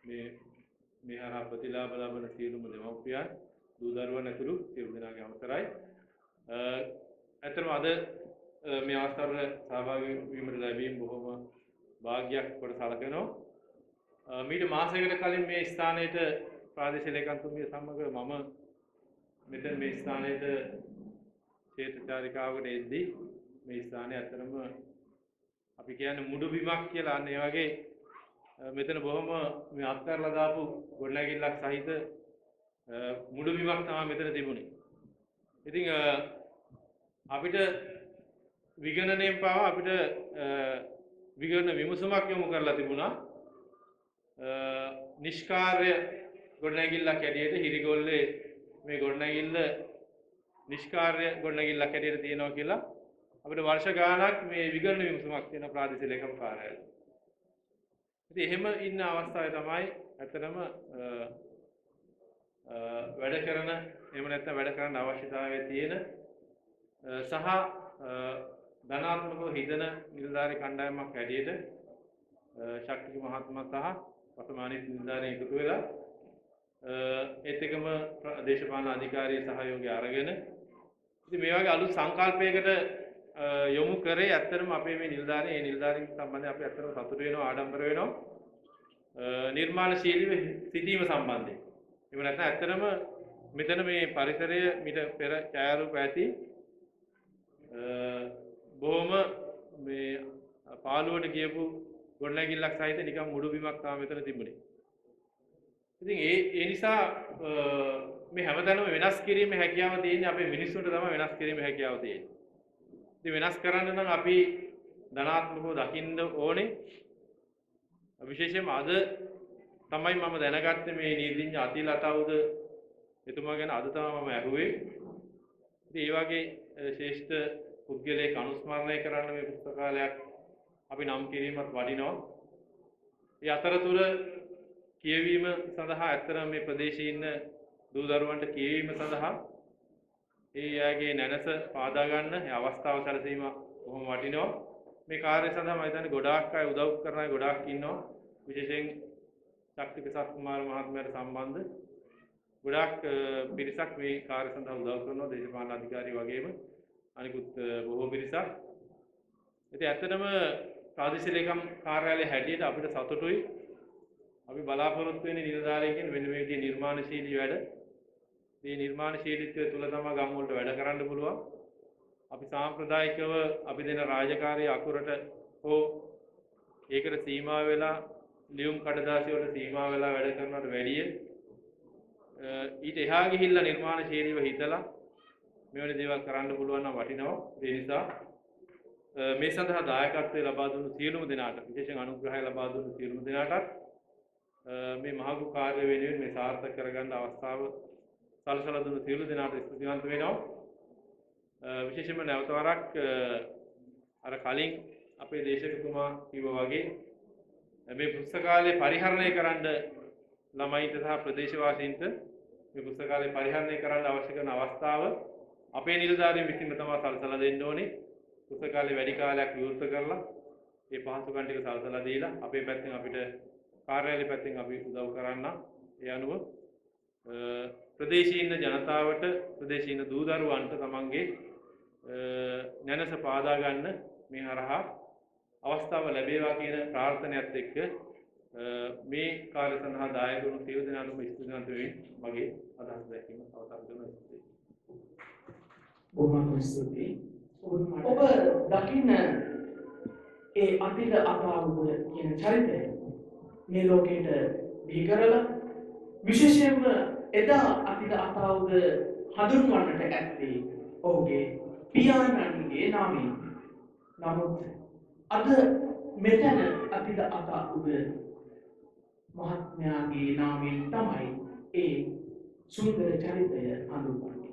[SPEAKER 7] මේ හරහා ප්‍රතිලාභ ලබන සියලුම දෙමව්පියන් දූ දරුවන් ඇතුළු සියලු දෙනාගේ අවසරයි. ඇත්තටම අද මේ අවස්ථාවට සහභාගී වීමට ලැබීම බොහොම වාග්යක් කොට සැලකෙනවා. මීට මාසයකට කලින් මේ ස්ථානයේට ප්‍රාදේශීය ලේකම්තුමිය සමග මම මෙතන මේ ස්ථානයේට ක්ෂේත්‍රචාරිකාවකට එද්දී මේ ස්ථානයේ ඇත්තටම අපි කියන්නේ මුඩු බිමක් කියලා අන්න ඒ වගේ මෙතන බොහොම මේ අත්හැරලා දාපු ගොඩනැගිල්ලක් සහිත මුඩු බිමක් තමයි මෙතන තිබුණේ. ඉතින් අපිට විගණනයෙන් පාවා අපිට විගණන විමසුමක් යොමු කරලා තිබුණා. නිෂ්කාර්ය ගොඩනැගිල්ලක් ඇටියට හිරිගොල්ලේ මේ ගොඩනැගිල්ල නිෂ්කාර්ය ගොඩනැගිල්ලක් ඇටියට තියෙනවා කියලා අපිට වර්ෂ ගාණක් මේ විගණන විමසුමක් තියෙන ප්‍රාදේශීය ලේකම් කාර්යාලය. ඉතින් එහෙම ඉන්න අවස්ථාවේ තමයි ඇත්තටම වැඩ කරන එහෙම නැත්නම් වැඩ කරන්න අවශ්‍යතාවය තියෙන සහ ධනාත්මකව හිතන නිලධාරී කණ්ඩායමක් ඇටියට ශක්තික මහත්මයා සහ වර්තමානයේ නිලධාරීන් එකතු වෙලා ඒත් එක්කම දේශපාලන අධිකාරිය සහයෝගය අරගෙන ඉතින් මේ වගේ අලුත් සංකල්පයකට යොමු කරේ ඇත්තටම අපේ මේ නිලධාරීන් ඒ නිලධාරීන් සම්බන්ධයෙන් අපි ඇත්තටම සතුටු වෙනවා ආඩම්බර වෙනවා නිර්මාණශීලීව සිටීම සම්බන්ධයෙන්. එහෙම නැත්නම් ඇත්තටම මෙතන මේ පරිසරය මිට පෙර ඡායාරූප ඇති බොහොම මේ පාළුවට ගියපු ගොඩනැගිල්ලක් සහිත නිකන් මුඩු බිමක් තමයි මෙතන තිබුණේ. ඉතින් ඒ නිසා මේ හැමතැනම වෙනස් කිරීමේ හැකියාව තියෙන්නේ අපේ මිනිස්සුන්ට තමයි වෙනස් කිරීමේ හැකියාව තියෙන්නේ. ඉතින් වෙනස් කරන්න නම් අපි ධනාත්මකව දකින්න ඕනේ. විශේෂයෙන්ම අද තමයි මම දැනගත්තේ මේ නීතිඥ අතිල අතවුද එතුමා ගැන අද තමයි මම ඇහුවේ. ඉතින් ඒ වගේ ශ්‍රේෂ්ඨ පුද්ගලයෙක් අනුස්මරණය කරන්න මේ පුස්තකාලයක් අපි නම් කිරීමත් වටිනවා. ඒ අතරතුර කියවීම සඳහා ඇත්තටම මේ ප්‍රදේශයේ ඉන්න දූ දරුවන්ට කියවීම සඳහා ඒ අයගේ නැනස පාදා ගන්න අවස්ථාව සැලසීම බොහොම වටිනවා. මේ කාර්යය සඳහා මම හිතන්නේ ගොඩාක් අය උදව් කරන අය ගොඩාක් ඉන්නවා. විශේෂයෙන් ශක්තික සත්කුමාර මහත්මයාට සම්බන්ධ ගොඩාක් පිරිසක් මේ කාර්ය සඳහා උදව් කරනවා. දේශපාලන අධිකාරී වගේම අනිකුත් බොහෝ පිරිසක්. ඉතින් ඇත්තටම ප්‍රාදේශීය ලේකම් කාර්යාලයේ හැටියට අපිට සතුටුයි. අපි බලාපොරොත්තු වෙන්නේ නිලධාරියෙක්ගෙන් වෙන මේ විදිහේ නිර්මාණශීලී වැඩ. මේ නිර්මාණශීලීත්වය තුළ තමයි ගම් වලට වැඩ කරන්න පුළුවන්. අපි සාම්ප්‍රදායිකව අපි දෙන රාජකාරිය අකුරට හෝ ඒකට සීමා වෙලා ලියුම් කඩදාසි වලට සීමා වෙලා වැඩ කරනවට වැඩිය ඊට එහා ගිහිල්ලා නිර්මාණශීලීව හිතලා මෙවැනි දේවල් කරන්න පුළුවන් නම් වටිනවා. ඒ නිසා මේ සඳහා දායකත්වය ලබා දුන්නු සියලුම දෙනාට විශේෂයෙන් අනුග්‍රහය ලබා දුන්නු සියලුම දෙනාටත් මේ මහඟු කාර්ය වෙනුවෙන් මේ සාර්ථක කරගන්න අවස්ථාව සලසලා දුන්නු සියලු දෙනාට ස්තුතිවන්ත වෙනවා. විශේෂයෙන්ම නැවත වරක් අර කලින් අපේ දේශකතුමා කිව්වා වගේ මේ පුස්තකාලය පරිහරණය කරන්න ළමයින්ට සහ ප්‍රදේශවාසීන්ට මේ පුස්තකාලය පරිහරණය කරන්න අවශ්‍ය කරන අවස්ථාව අපේ නිලධාරීන් විසින්ම තමයි සලසලා දෙන්න ඕනේ. පුස්තකාලේ වැඩි කාලයක් විවෘත කරලා ඒ පහසුකම් ටික සලසලා දීලා අපේ පැත්තෙන් අපිට කාර්යාලය පැත්තෙන් අපි උදව් කරන්න. ඒ අනුව ප්‍රදේශීය ඉන්න ජනතාවට ප්‍රදේශීය ඉන්න දූ දරුවන්ට තමන්ගේ නැනස පාදා ගන්න මේ හරහා අවස්ථාව ලැබේවා කියන ප්‍රාර්ථනාවත් එක්ක මේ කාර්ය සඳහා දායක වුණු සියලු දෙනාටම ස්තුතිවන්ත වෙමි. මගේ අදහස් දැක්වීම අවසන් කරනවා.
[SPEAKER 5] බොහොම ස්තුතියි. ඔබ දකින්න ඒ අතිල අපාවුද කියන චරිතය මේ ලෝකෙට බිහි කරලා විශේෂයෙන්ම එදා අතිල අපාවුද හඳුන්වන්නට ඇත්තේ ඔහුගේ පියාණන්ගේ නාමයෙන්. නමුත් අද මෙතන අතිල අපාවුද මහත්මයාගේ නාමයෙන් තමයි ඒ සුන්දර චරිතය හඳුන්වන්නේ.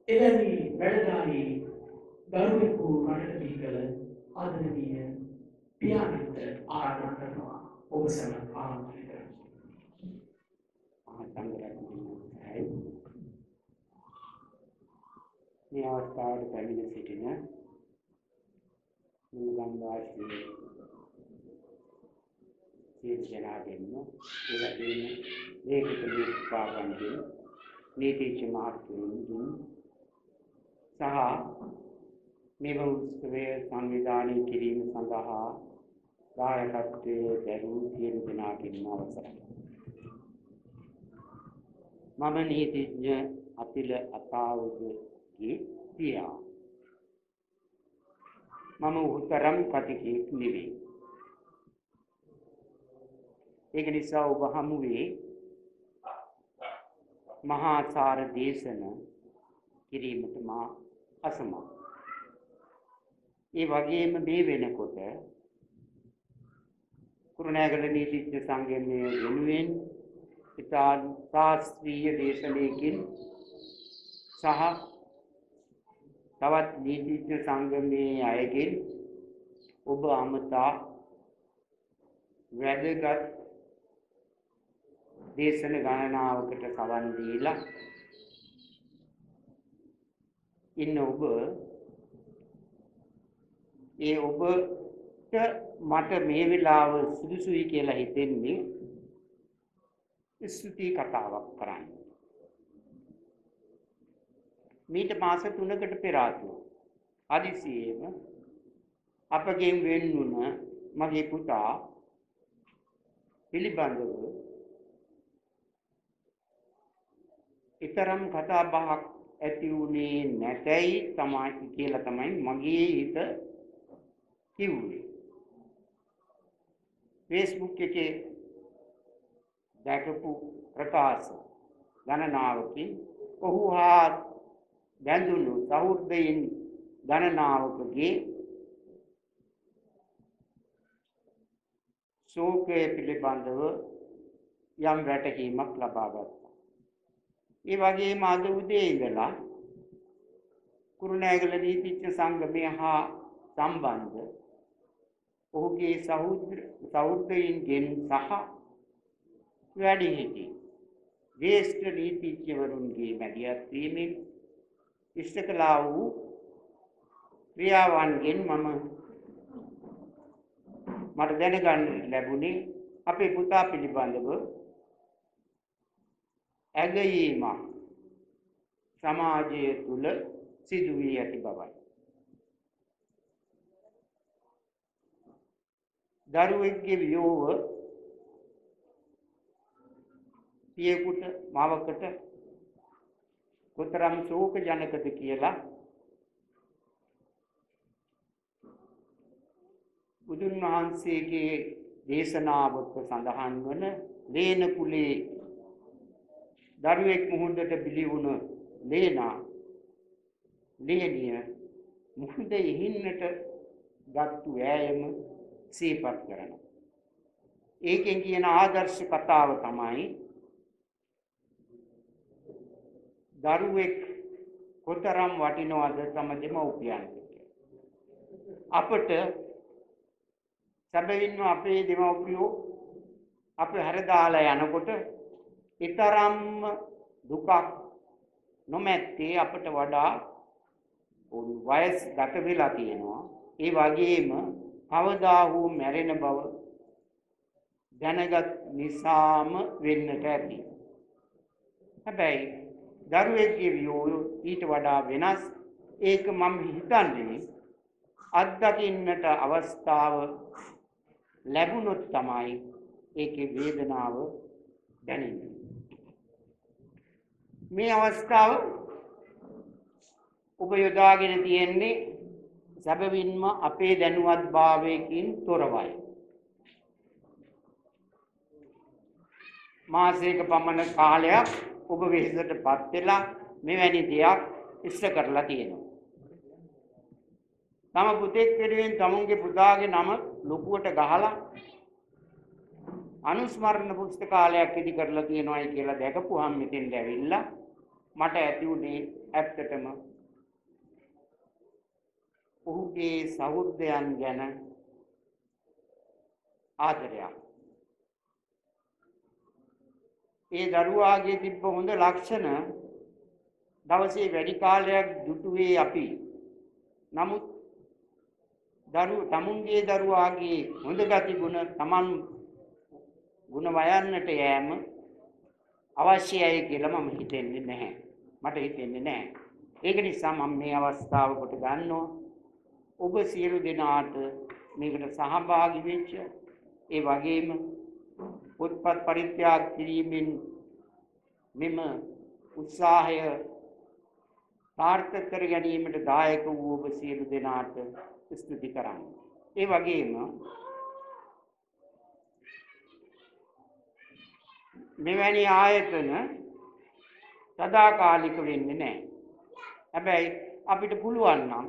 [SPEAKER 5] එවැනි වැඩදාරී දරුවෙකු රටට බිහි කළ ආදරණීය පියාණන්ට ආරාධනා කරනවා ඔබ සැම ආරාධනා කරනවා.
[SPEAKER 8] මේ අවස්ථාවට පැමිණ සිටින මුළුගම්වාසී සියලු දෙනාගෙන්ම එවැගේම ලේඛක ලේඛිකාවන්ගෙන් නීතිඥ මහත්වරුන්ගෙන් සහ මෙම උත්සවය සංවිධානය කිරීම සඳහා දායකත්වයේ දැරූ සියලු දෙනාගෙන්ම අවසරයි. මම නීතිඥ අතිල අතාවුදගේ පියා. මම උතරම් කතිකෙක් නෙවෙයි. ඒක නිසා ඔබ හමුවේ මහා සාර දේශන කිරීමට මා අසමත්. ඒ වගේම මේ වෙනකොට කුරුණෑගල නීතිඥ සංගමය වෙනුවෙන් ඉතා ශාස්ත්‍රීය දේශනයකින් සහ තවත් නීතිඥ සංගමයේ අයගෙන් ඔබ අමතා වැදගත් දේශන ගණනාවකට සවන් දීලා ඉන්න ඔබ ඒ ඔබට මට මේ වෙලාව සුදුසුයි කියලා හිතෙන්නේ ස්තුති කතාවක් කරන්න. මීට මාස 3කට පෙර ආතුව හදිසියේම අපගෙන් වෙන් වුණ මගේ පුතා පිළිබඳව ඊතරම් කතා බහක් ඇති වුණේ නැතයි තමයි කියලා තමයි මගේ හිත කිව්වේ. Facebook එකේ දැකපු ප්‍රකාශ ගණනාවකින් ඔහු හා බැඳුණු සහෘදයින් ගණනාවකගේ ශෝකය පිළිබඳව යම් වැටහීමක් ලබා ගත්තා. ඒ වගේම අද උදේ ඉඳලා කුරුණෑගල නීතිඥ සංගමය හා සම්බන්ධ ඔහුගේ සහෘදයින්ගෙන් සහ වැඩිහිටි ජ්‍යෙෂ්ඨ නීතිඥවරුන්ගේ මැදිහත් වීමෙන් ඉෂ්ට කළා වූ ක්‍රියාවන්ගෙන් මට දැනගන්න ලැබුණේ අපේ පුතා පිළිබඳව ඇගයීමක් සමාජය තුළ සිදු වී ඇති බවයි. දරුවෙක්ගේ වියෝව පියෙකුට මවකට කොතරම් ශෝක ජනකද කියලා බුදුන් වහන්සේගේ දේශනාවක සඳහන් වන ලේන කුලේ දරුවෙක් මුහුදට බිලි වුණ ලේනිය මුහුද ඉහින්නට ගත්තු වෑයම සිහිපත් කරනවා. ඒකෙන් කියන ආදර්ශ කතාව තමයි දරුවෙක් කොතරම් වටිනවද තම දෙමව්පියන්ට. අපට සැබවින්ම අපේ දෙමව්පියෝ අපේ හැරදාලා යනකොට ඊතරම්ම දුකක් නොමැත්තේ අපට වඩා වයස් ගත වෙලා තියෙනවා. ඒ වගේම කවදා වූ මැරෙන බව දැනගත් නිසාම වෙන්නට ඇති. හැබැයි දරුවෙක්ගේ වියෝව ඊට වඩා වෙනස්. ඒක මම හිතන්නේ අත්දකින්නට අවස්ථාව ලැබුණොත් තමයි ඒකේ වේදනාව දැනෙන්නේ. මේ අවස්ථාව ඔබ යොදාගෙන තියෙන්නේ සැබවින්ම අපේ දැනුවත්භාවයකින් තොරවයි. මාසයක පමණ කාලයක් ඔබ වෙහෙසටපත් වෙලා මෙවැනි දෙයක් ඉෂ්ට කරලා තියෙනවා. තම පුතෙක් වෙනුවෙන් තමුන්ගේ පුතාගේ නම ලොකුවට ගහලා අනුස්මරණ පුස්තකාලයක් ඉදි කරලා තියෙනවායි කියලා දැකපුවාම මෙතෙන්ට ඇවිල්ලා මට ඇති උනේ ඇත්තටම ඔහුගේ සහෘදයන් ගැන ආදරයක්. ඒ දරුවාගේ තිබ්බ හොඳ ලක්ෂණ දවසේ වැඩි කාලයක් දුටුවේ අපි. නමුත් තමුන්ගේ දරුවාගේ හොඳ ගති ගුණ තමන් ගුණ වයන්නට යෑම අවශ්‍යයි කියලා මම හිතන්නේ නැහැ. මට හිතෙන්නේ නැහැ. ඒක නිසා මම මේ අවස්ථාව කොට ගන්නවා. ඔබ සියලු දෙනාට මේකට සහභාගී වෙච්ච ඒ වගේම පොත්පත් පරිත්‍යාග කිරීමෙන් මෙම උත්සාහය සාර්ථක කර ගැනීමට දායක වූ ඔබ සියලු දෙනාට ස්තුති කරන්න. ඒ වගේම මෙවැනි ආයතන සදාකාලික වෙන්නේ නැහැ. හැබැයි අපිට පුළුවන් නම්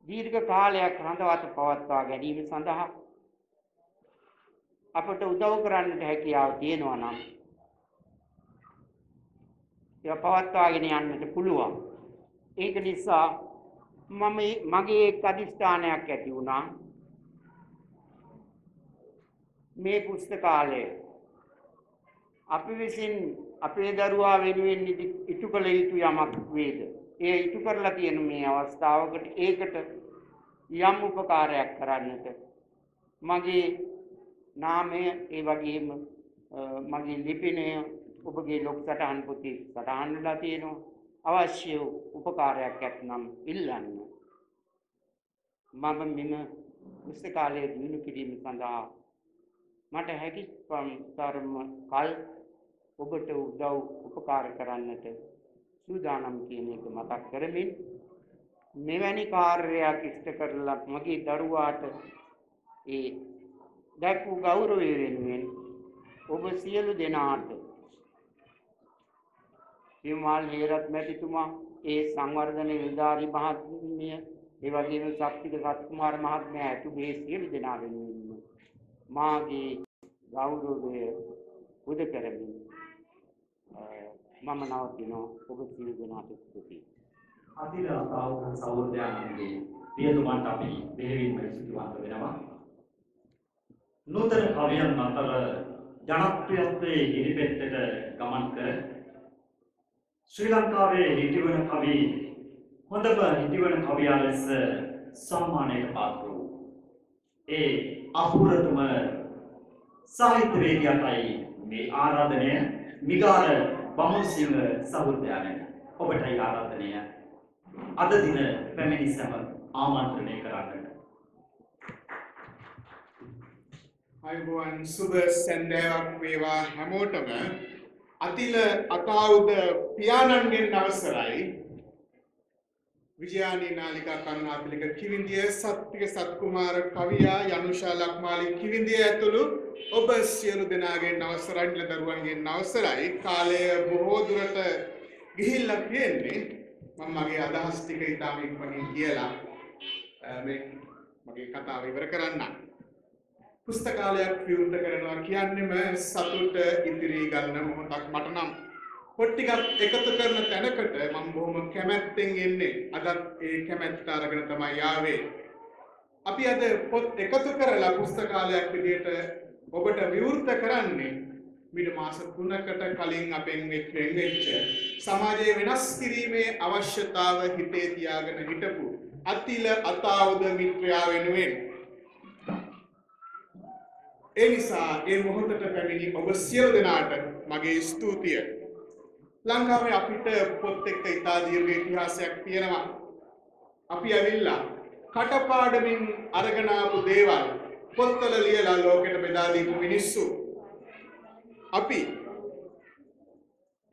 [SPEAKER 8] දීර්ඝ කාලයක් රඳවත පවත්වා ගැනීම සඳහා අපට උදව් කරන්නට හැකියාව තියෙනවා නම් ඒක පවත්වාගෙන යන්නට පුළුවන්. ඒක නිසා මගේ එක් අධිෂ්ඨානයක් ඇති වුණා. මේ පුස්තකාලය අපි විසින් අපේ දරුවා වෙනුවෙන් ඉටු කළ යුතු යමක් වේද? ඒ ඉටු කරලා තියෙන මේ අවස්ථාවකට ඒකට යම් උපකාරයක් කරන්නට මගේ නාමය ඒ වගේම මගේ ලිපිනය ඔබගේ ලොක් සටහන් පොතේ සටහන් වෙලා තියෙනවා. අවශ්‍ය උපකාරයක් ඇතනම් ඉල්ලන්න. මම මෙම පුස්තකාලය දිනු කිරීම සඳහා මට හැකි තරම කල් ඔබට උදව් උපකාර කරන්නට සූදානම් කියන එක මතක් කරමින් මෙවැනි කාර්යයක් ඉෂ්ට කරලා මගේ දරුවාට ඒ දැක්වූ ගෞරවය වෙනුවෙන් ඔබ සියලු දෙනාට පියමාල් හේරත් මැතිතුමා, ඒ සංවර්ධන නිලධාරී මහත්මිය, ඒ වගේම ශක්තික සත්කුමාර මහත්මයා ඇතුළු මේ සියලු දෙනා වෙනුවෙන් මාගේ ගෞරවය පුද කරමින් මම නවතිනවා. ඔබ සියලු දෙනාට ස්තුතියි.
[SPEAKER 1] අතිල සාවුන සහෝදරයන්ගේ පියතුමන්ට අපි දෙවියන්ම ස්තුතිවන්ත වෙනවා. නූතන කවියන් අතර ජනප්‍රියත්වයේ ඉරිපෙත්තට ගමන් කර ශ්‍රී ලංකාවේ හිටිවන කවි හොඳම හිටිවන කවියා ලෙස සම්මානයට පාත්‍ර වූ ඒ අපූර්වතම සාහිත්‍යවේදියාටයි මේ ආරාධනය. මිගාර බමුණුසිංහ සහෝදරයන් ඔබටයි ආරාධනය. අද දින පැමිණි සැම ආමන්ත්‍රණය කරන්නට.
[SPEAKER 9] අයිබෝන් සුබ සැන්දෑවක් වේවා හැමෝටම. අතිල අතාවුද පියාණන්ගෙන් අවසරයි. විජයානී නාලිකා කරුණාතිලක කිවිඳිය, සත්තික සත්කුමාර කවියා, යනුෂා ලක්මාලි කිවිඳිය ඇතුළු ඔබ සියලු දෙනාගෙන් අවසරයි, නිලදරුවන්ගෙන් අවසරයි. කාලය බොහෝ දුරට ගිහිල්ලා තියෙන්නේ. මම මගේ අදහස් ටික ඉතාම ඉක්මනින් කියලා මේ මගේ කතාව ඉවර කරන්න. පුස්තකාලයක් විවෘත කරනවා කියන්නේම සතුට ඉදිරි ගන්න මොහොතක්. මට නම් පොත් ටිකක් එකතු කරන තැනකට මම බොහොම කැමැත්තෙන් එන්නේ. අදත් ඒ කැමැත්ත අරගෙන තමයි ආවේ. අපි අද පොත් එකතු කරලා පුස්තකාලයක් විදිහට ඔබට විවෘත කරන්නේ මිට මාස 3කට කලින් අපෙන් වෙච්ච සමාජයේ වෙනස් කිරීමේ අවශ්‍යතාව හිතේ තියාගෙන හිටපු අතිල අතාවුද මිත්‍රයා වෙනුවෙන්. ඒ නිසා ඒ මොහොතට පැමිණි ඔබ සියලු දෙනාට මගේ ස්තුතිය. ලංකාවේ අපිට පොත් එක්ක ඉතා දීර්ඝ ඉතිහාසයක් තියෙනවා. අපි ඇවිල්ලා කටපාඩමින් අරගෙන ආපු දේවල් පොත්වල ලියලා ලෝකෙට බෙදා දීපු මිනිස්සු. අපි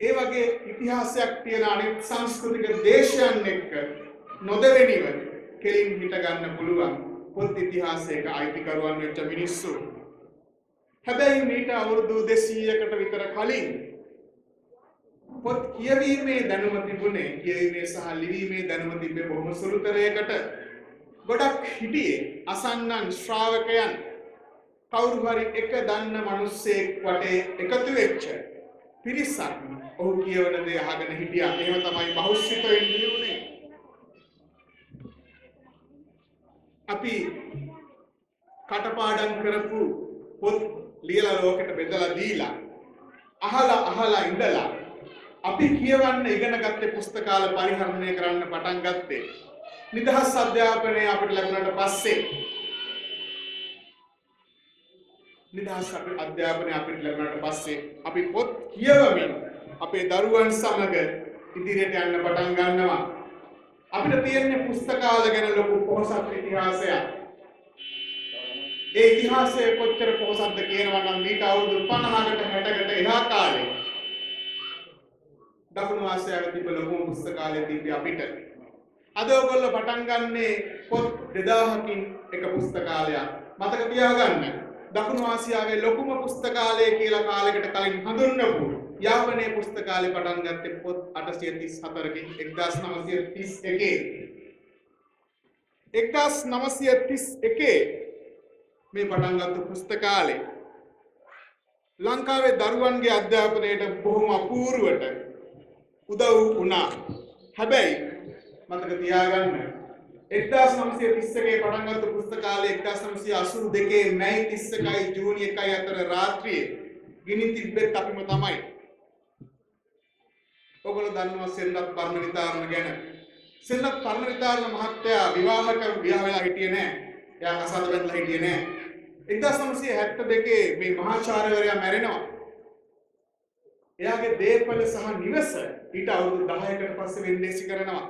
[SPEAKER 9] ඒ වගේ ඉතිහාසයක් තියෙන අනෙක් සංස්කෘතික දේශයන් එක්ක නොදෙවෙනිව කෙලින් හිට ගන්න පුළුවන් පොත් ඉතිහාසයක අයිතිකරුවන් වෙච්ච මිනිස්සු. හැබැයි මීට අවුරුදු 200කට විතර කලින් පොත් කියවීමේ දැනුම තිබුණේ, කියවීමේ සහ ලිවීමේ දැනුම තිබ්බේ බොහොම සුළුතරයකට. ගොඩක් හිටියේ අසන්නන් ශ්‍රාවකයන්, කවුරු හරි එක දන්න මිනිස්සෙක් වටේ එකතු වෙච්ච පිරිසක් ඔහු කියවන දේ අහගෙන හිටියා. එහෙම තමයි බහුශ්‍රිත වෙන්නේ උනේ. අපි කටපාඩම් කරපු පොත් ලියලා ලෝකෙට බෙදලා දීලා අහලා ඉඳලා අපි කියවන්න ඉගෙන ගත්තේ පුස්තකාල පරිහරණය කරන්න පටන් ගත්තේ නිදහස් අධ්‍යාපනය අපිට ලැබුණාට පස්සේ. නිදහස් අධ්‍යාපනය අපිට ලැබුණාට පස්සේ අපි පොත් කියවමින් අපේ දරුවන් සමග ඉදිරියට යන්න පටන් ගන්නවා. අපිට තියෙන පුස්තකාල ගැන ලොකු පොහොසත් ඉතිහාසයක්. ඒ ඉතිහාසය කොච්චර පොහොසත්ද කියනවා නම් මීට අවුරුදු 50කට 60කට එහා කාලේ දකුණු ආසියාවේ තිබ්බ ලොකුම පුස්තකාලය තිබ්බේ අපිට. අද ඔයගොල්ලෝ පටන් ගන්නේ පොත් 2000කින් එක පුස්තකාලයක්. මතක තියාගන්න. දකුණු ආසියාවේ ලොකුම පුස්තකාලය කියලා කාලයකට කලින් හඳුන්වපු යාපනයේ පුස්තකාලේ පටන් ගත්තේ පොත් 834කින් 1931 මේ පටන් ගත්ත පුස්තකාලේ ලංකාවේ දරුවන්ගේ අධ්‍යාපනයට බොහොම අපූර්වට උදව් වුණා. හැබැයි මතක තියාගන්න 1931 පටන් ගත්ත පුස්තකාලේ 1982 මැයි 31යි ජූනි 1යි අතර රාත්‍රියේ ගිනි තිබ්බෙත් අපිම තමයි. ඔයගොල්ලෝ දන්නවා සෙල්ලත් පර්ණ විතාරණ ගැන. සෙල්ලත් පර්ණ විතාරණ මහත්තයා විවාහ වෙලා හිටියේ නෑ. එයා කසාද බැඳලා හිටියේ නෑ. 1972 මේ මහාචාර්යවරයා මැරෙනවා. එයාගේ දේපල සහ නිවස ඊට අවුරුදු 10කට පස්සේ වෙන්දේසි කරනවා.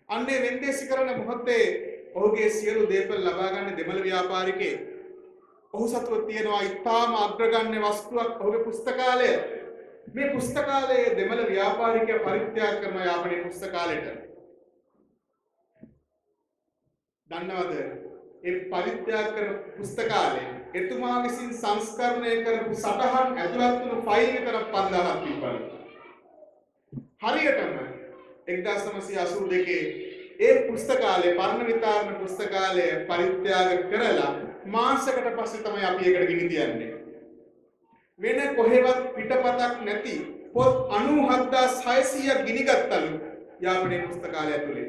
[SPEAKER 9] අන්නේ වෙන්දේසි කරන මොහොතේ ඔහුගේ සියලු දේපල ලබා ගන්න දෙමළ ව්‍යාපාරිකේ ඔහු සතුව තියෙනවා ඉතාම අග්‍රගණ්‍ය වස්තුවක් ඔහුගේ පුස්තකාලය. මේ පුස්තකාලයේ දෙමළ ව්‍යාපාරිකයා පරිත්‍යාග කරන යාපනයේ පුස්තකාලයට. දන්නවද ඒ පරිත්‍යාග කරන පුස්තකාලේ එතුමා විසින් සංස්කරණය කරපු සටහන් ඇතුළත් වුණු ෆයිල් විතරක් 5000ක් තිබ්බලු. හරියටම 1982 ඒ පුස්තකාලේ පරණ විතාරණ පුස්තකාලය පරිත්‍යාග කරලා මාසයකට පස්සේ තමයි අපි ඒකට ගිනි තියන්නේ. වෙන කොහෙවත් පිටපතක් නැති පොත් 97600ක් ගිනි ගත්තලු යාපනයේ පුස්තකාලය ඇතුලේ.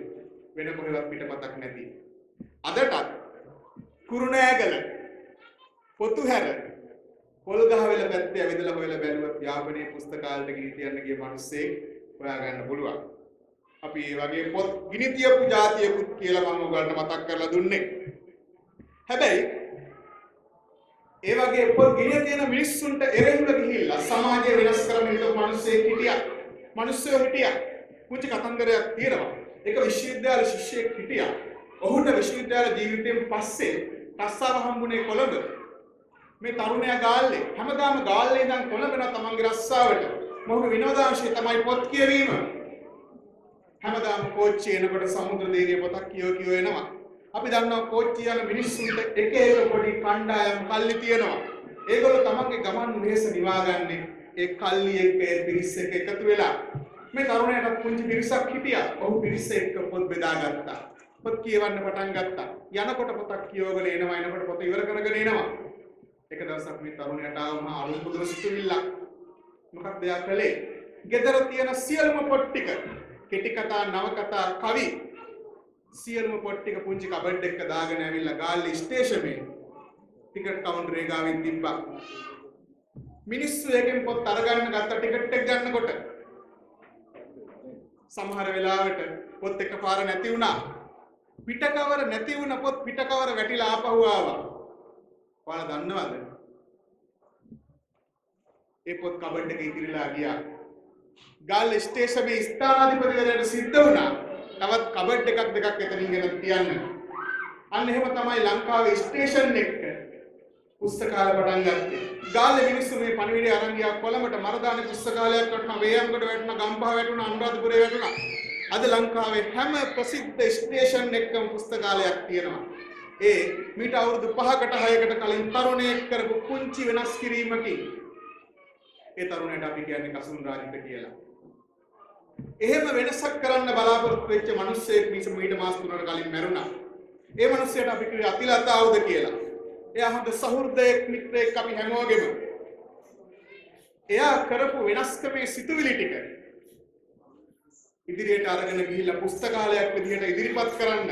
[SPEAKER 9] වෙන කොහෙවත් පිටපතක් නැති. අදටත් කුරුණෑගල පොතුහැර පොල්ගහවෙල පැත්තේ ඇවිදලා හොයලා බැලුවත් යාපනයේ පුස්තකාලයට ගිනි තියන්න ගිය මිනිස්සෙක් හොයාගන්න පුළුවන්. අපි මේ වගේ පොත් ගිනි තියපු જાතියකුත් කියලා මම ඔයගලට මතක් කරලා දුන්නේ. හැබැයි ඒ වගේ පොත් ගිනි තියෙන මිනිස්සුන්ට එරෙහිව ගිහිල්ලා සමාජය වෙනස් කරන්න හිතපු මිනිස්සෙක් හිටියා. මිනිස්සු හිටියා. පුංචි කතන්දරයක් තියෙනවා. එක විශ්වවිද්‍යාල ශිෂ්‍යයෙක් හිටියා. ඔහුට විශ්වවිද්‍යාල ජීවිතයෙන් පස්සේ රස්සාව හම්බුනේ කොළඹ. මේ තරුණයා ගාල්ලේ හැමදාම ගාල්ලේ ඉඳන් කොළඹ යන තමන්ගේ රස්සාවට. මොහුගේ විනෝදාංශය තමයි පොත් කියවීම. හැමදාම කෝච්චිය එනකොට සමුද්‍ර දේවිය පොතක් කියව එනවා. අපි දන්නවා කෝච්චිය යන මිනිස්සුන්ට එක එක පොඩි කණ්ඩායම් කල්ලි තියෙනවා. ඒගොල්ලෝ තමන්ගේ ගමන් වෙහෙස නිවාගන්නේ ඒ කල්ලි එක්ක ඒ පිරිස එක්ක එකතු වෙලා. මේ තරුණයාට පුංචි පිරිසක් හිටියා. ඔහු පිරිස එක්ක පොත් බෙදාගත්තා. පොත් කියවන්න පටන් ගත්තා. යනකොට පොතක් කියවගෙන එනවා, එනකොට පොත ඉවර කරගෙන එනවා. එක දවසක් මේ තරුණයාට ආව මහා අරුමුදුර සිතුවිල්ලක්. මොකක්ද එයා කළේ? ගෙදර තියෙන සියලුම පොත් ටික, කෙටි කතා, නවකතා, කවි සියලුම පොත් ටික පුංචි කබඩ් එකක දාගෙන ඇවිල්ලා ගාල්ලේ ස්ටේෂනේ ටිකට් කවුන්ටරේ ගාවින් තිබ්බා. මිනිස්සු එකෙන් පොත් අරගන්න ගත්ත ටිකට් එක ගන්නකොට සමහර වෙලාවට පොත් එකපාර නැති වුණා. පිටකවර නැති වුණ පොත් පිටකවර වැටිලා ආපහු ආවා. ඔයාලා දන්නවද? ඒ පොත් කබඩ් එකේ ඉතිරිලා ගියා. ගාල්ලේ ස්ටේෂනේ ස්ථානාධිපතිවරයාට සිද්ධ වුණා තවත් කබඩ් එකක් දෙකක් එතනින් ගෙන තියන්න. අන්න එහෙම තමයි ලංකාවේ ස්ටේෂන් එක පුස්තකාලය පටන් ගත්තේ. ගාල්ලේ මිනිස්සු මේ පණිවිඩය අරන් ගියා කොළඹට. මරදානේ පුස්තකාලයක් වටනවා, වේයන්ගොඩ වැටුණා, ගම්පහ වැටුණා, අනුරාධපුරේ වැටුණා. අද ලංකාවේ හැම ප්‍රසිද්ධ ස්ටේෂන් එකකම පුස්තකාලයක් තියෙනවා. ඒ මීට අවුරුදු 5කට 6කට කලින් තරුණයෙක් කරපු පුංචි වෙනස් කිරීමකින් ඒ තරුණයට අපි කියන්නේ කසුන් රාජිත කියලා. එහෙම වෙනසක් කරන්න බලාපොරොත්තු වෙච්ච මිනිස්සෙක් මීට මාස 3කට කලින් මැරුණා. ඒ මිනිස්සයාට අපි කිව්වේ අතිලතාවුද කියලා. එයා හොඳ සහෘදයෙක්, මිත්‍රයෙක් අපි හැමෝගෙම. එයා කරපු වෙනස්කමේ සිතුවිලි ටික ඉදිරියට අරගෙන ගිහිල්ලා පුස්තකාලයක් විදිහට ඉදිරිපත් කරන්න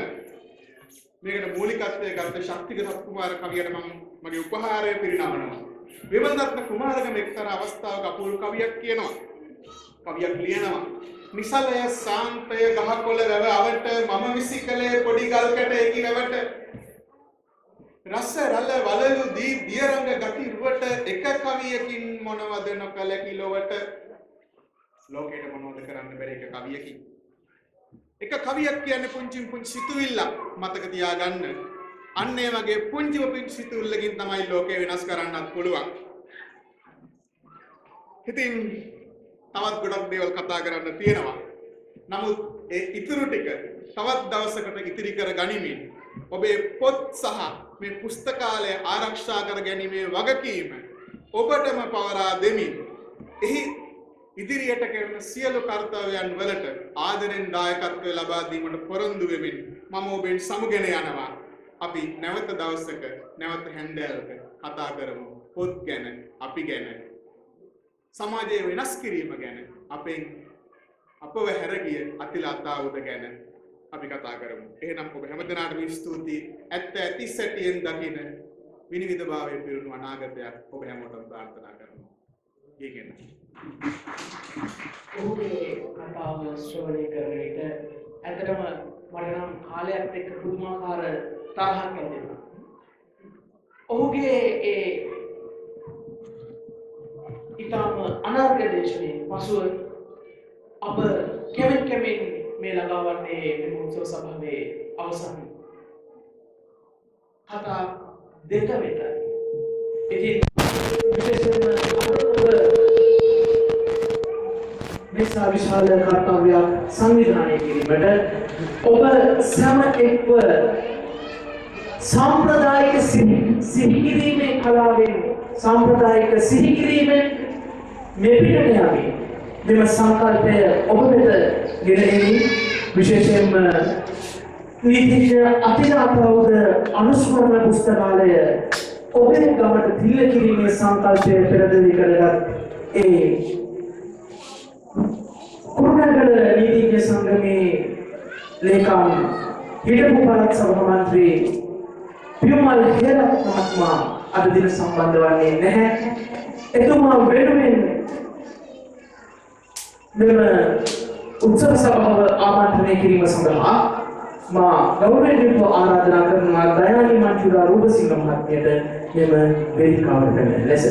[SPEAKER 9] මේකට මූලිකත්වය ගත්ත ශක්තික සත්කුමාර කවියට මම මගේ උපහාරය පිරිනමනවා. විමලදත්ත කුමාරගම එක්තරා අවස්ථාවක අපූර්ව කවියක් කියනවා. කවියක් ලියනවා. නිසලය සාන්තය ගහකොළ වැව අවට මම විසිකලේ පොඩි ගල් කැටයකි වැවට රස රළ වලලු දී දියරංග ගති රුවට එක කවියකින් මොනවද නොකල කිලොවට. ලෝකයට මොනවද කරන්න බැරි එක කවියකින්. එක කවියක් කියන්නේ පුංචි පුංචි සිතුවිල්ලක් මතක තියාගන්න. අන්න ඒ වගේ පුංචි පුංචි සිතුවිල්ලකින් තමයි ලෝකය වෙනස් කරන්නත් පුළුවන්. ඉතින් තවත් ගොඩක් දේවල් කතා කරන්න තියෙනවා. නමුත් ඒ ඉතුරු ටික තවත් දවසකට ඉතිරි කර ගනිමින් ඔබේ පොත් සහ මේ පුස්තකාලය ආරක්ෂා කර ගැනීමේ වගකීම ඔබටම පවරා දෙමින් එහි ඉදිරියට කරන සියලු කර්තව්‍යයන් වලට ආදරෙන් දායකත්වය ලබා දීමට පොරොන්දු වෙමින් මම ඔබෙන් සමුගෙන යනවා. අපි නැවත දවසක නැවත හැන්දෑවක කතා කරමු පොත් ගැන, අපි ගැන, සමාජය වෙනස් කිරීම ගැන, අපව හැරගිය අතිලතාවුද ගැන අපි කතා කරමු. එහෙනම් ඔබ හැමදෙනාටම ස්තුතියි. ඇත්ත ඇති සැටියෙන් දකින විනිවිදභාවයෙන් පිරුණු අනාගතයක් ඔබ හැමෝටම ප්‍රාර්ථනා කරනවා. ඊගෙන
[SPEAKER 5] ඔහුගේ කතාව ශ්‍රවණය කරන විට ඇත්තටම මට නම් කාලයක් එක්ක පුදුමාකාර තරහක් ඇති වුණා. ඔහුගේ ඒ ඊටම අනාර්ග දේශනේ පසුව අප කෙමෙන් මේ ළඟවන්නේ මේ උත්සව සභාවේ අවසන් කතා දෙක වෙත. ඉතින් විශේෂයෙන්ම මෙසා විශාල කර්තව්‍යයක් සංවිධානය කිරීමට ඔබ සෑම එක්ව සාම්ප්‍රදායික සිහිකිරීමේ කලාවෙන් සාම්ප්‍රදායික සිහිකිරීමෙන් මෙපිටට යමි. මෙම සංකල්පය ඔබ වෙත ගෙන එමි. විශේෂයෙන්ම නීතිඥ අතිරාපෞද අනුස්මරණ පුස්තකාලය ඔබේ ගමට තිල්ල කිරීමේ සංකල්පය පෙරදරි කරගත් ඒ කුරුණෑගල නීතිඥ සංගමේ ලේකම් හිටපු පළාත් සභා මන්ත්‍රී පියුමල් හේරත් මහත්මයා අද දින සම්බන්ධ වන්නේ නැහැ. එතුමා වෙනුවෙන් මෙම උත්සව සභාව ආමන්ත්‍රණය කිරීම සඳහා මා ගෞරවයෙන් යුතුව ආරාධනා කරනවා දයානි මංජුලා රූපසිංහ මහත්මියට මෙම වේදිකාවට පැමිණෙන ලෙස.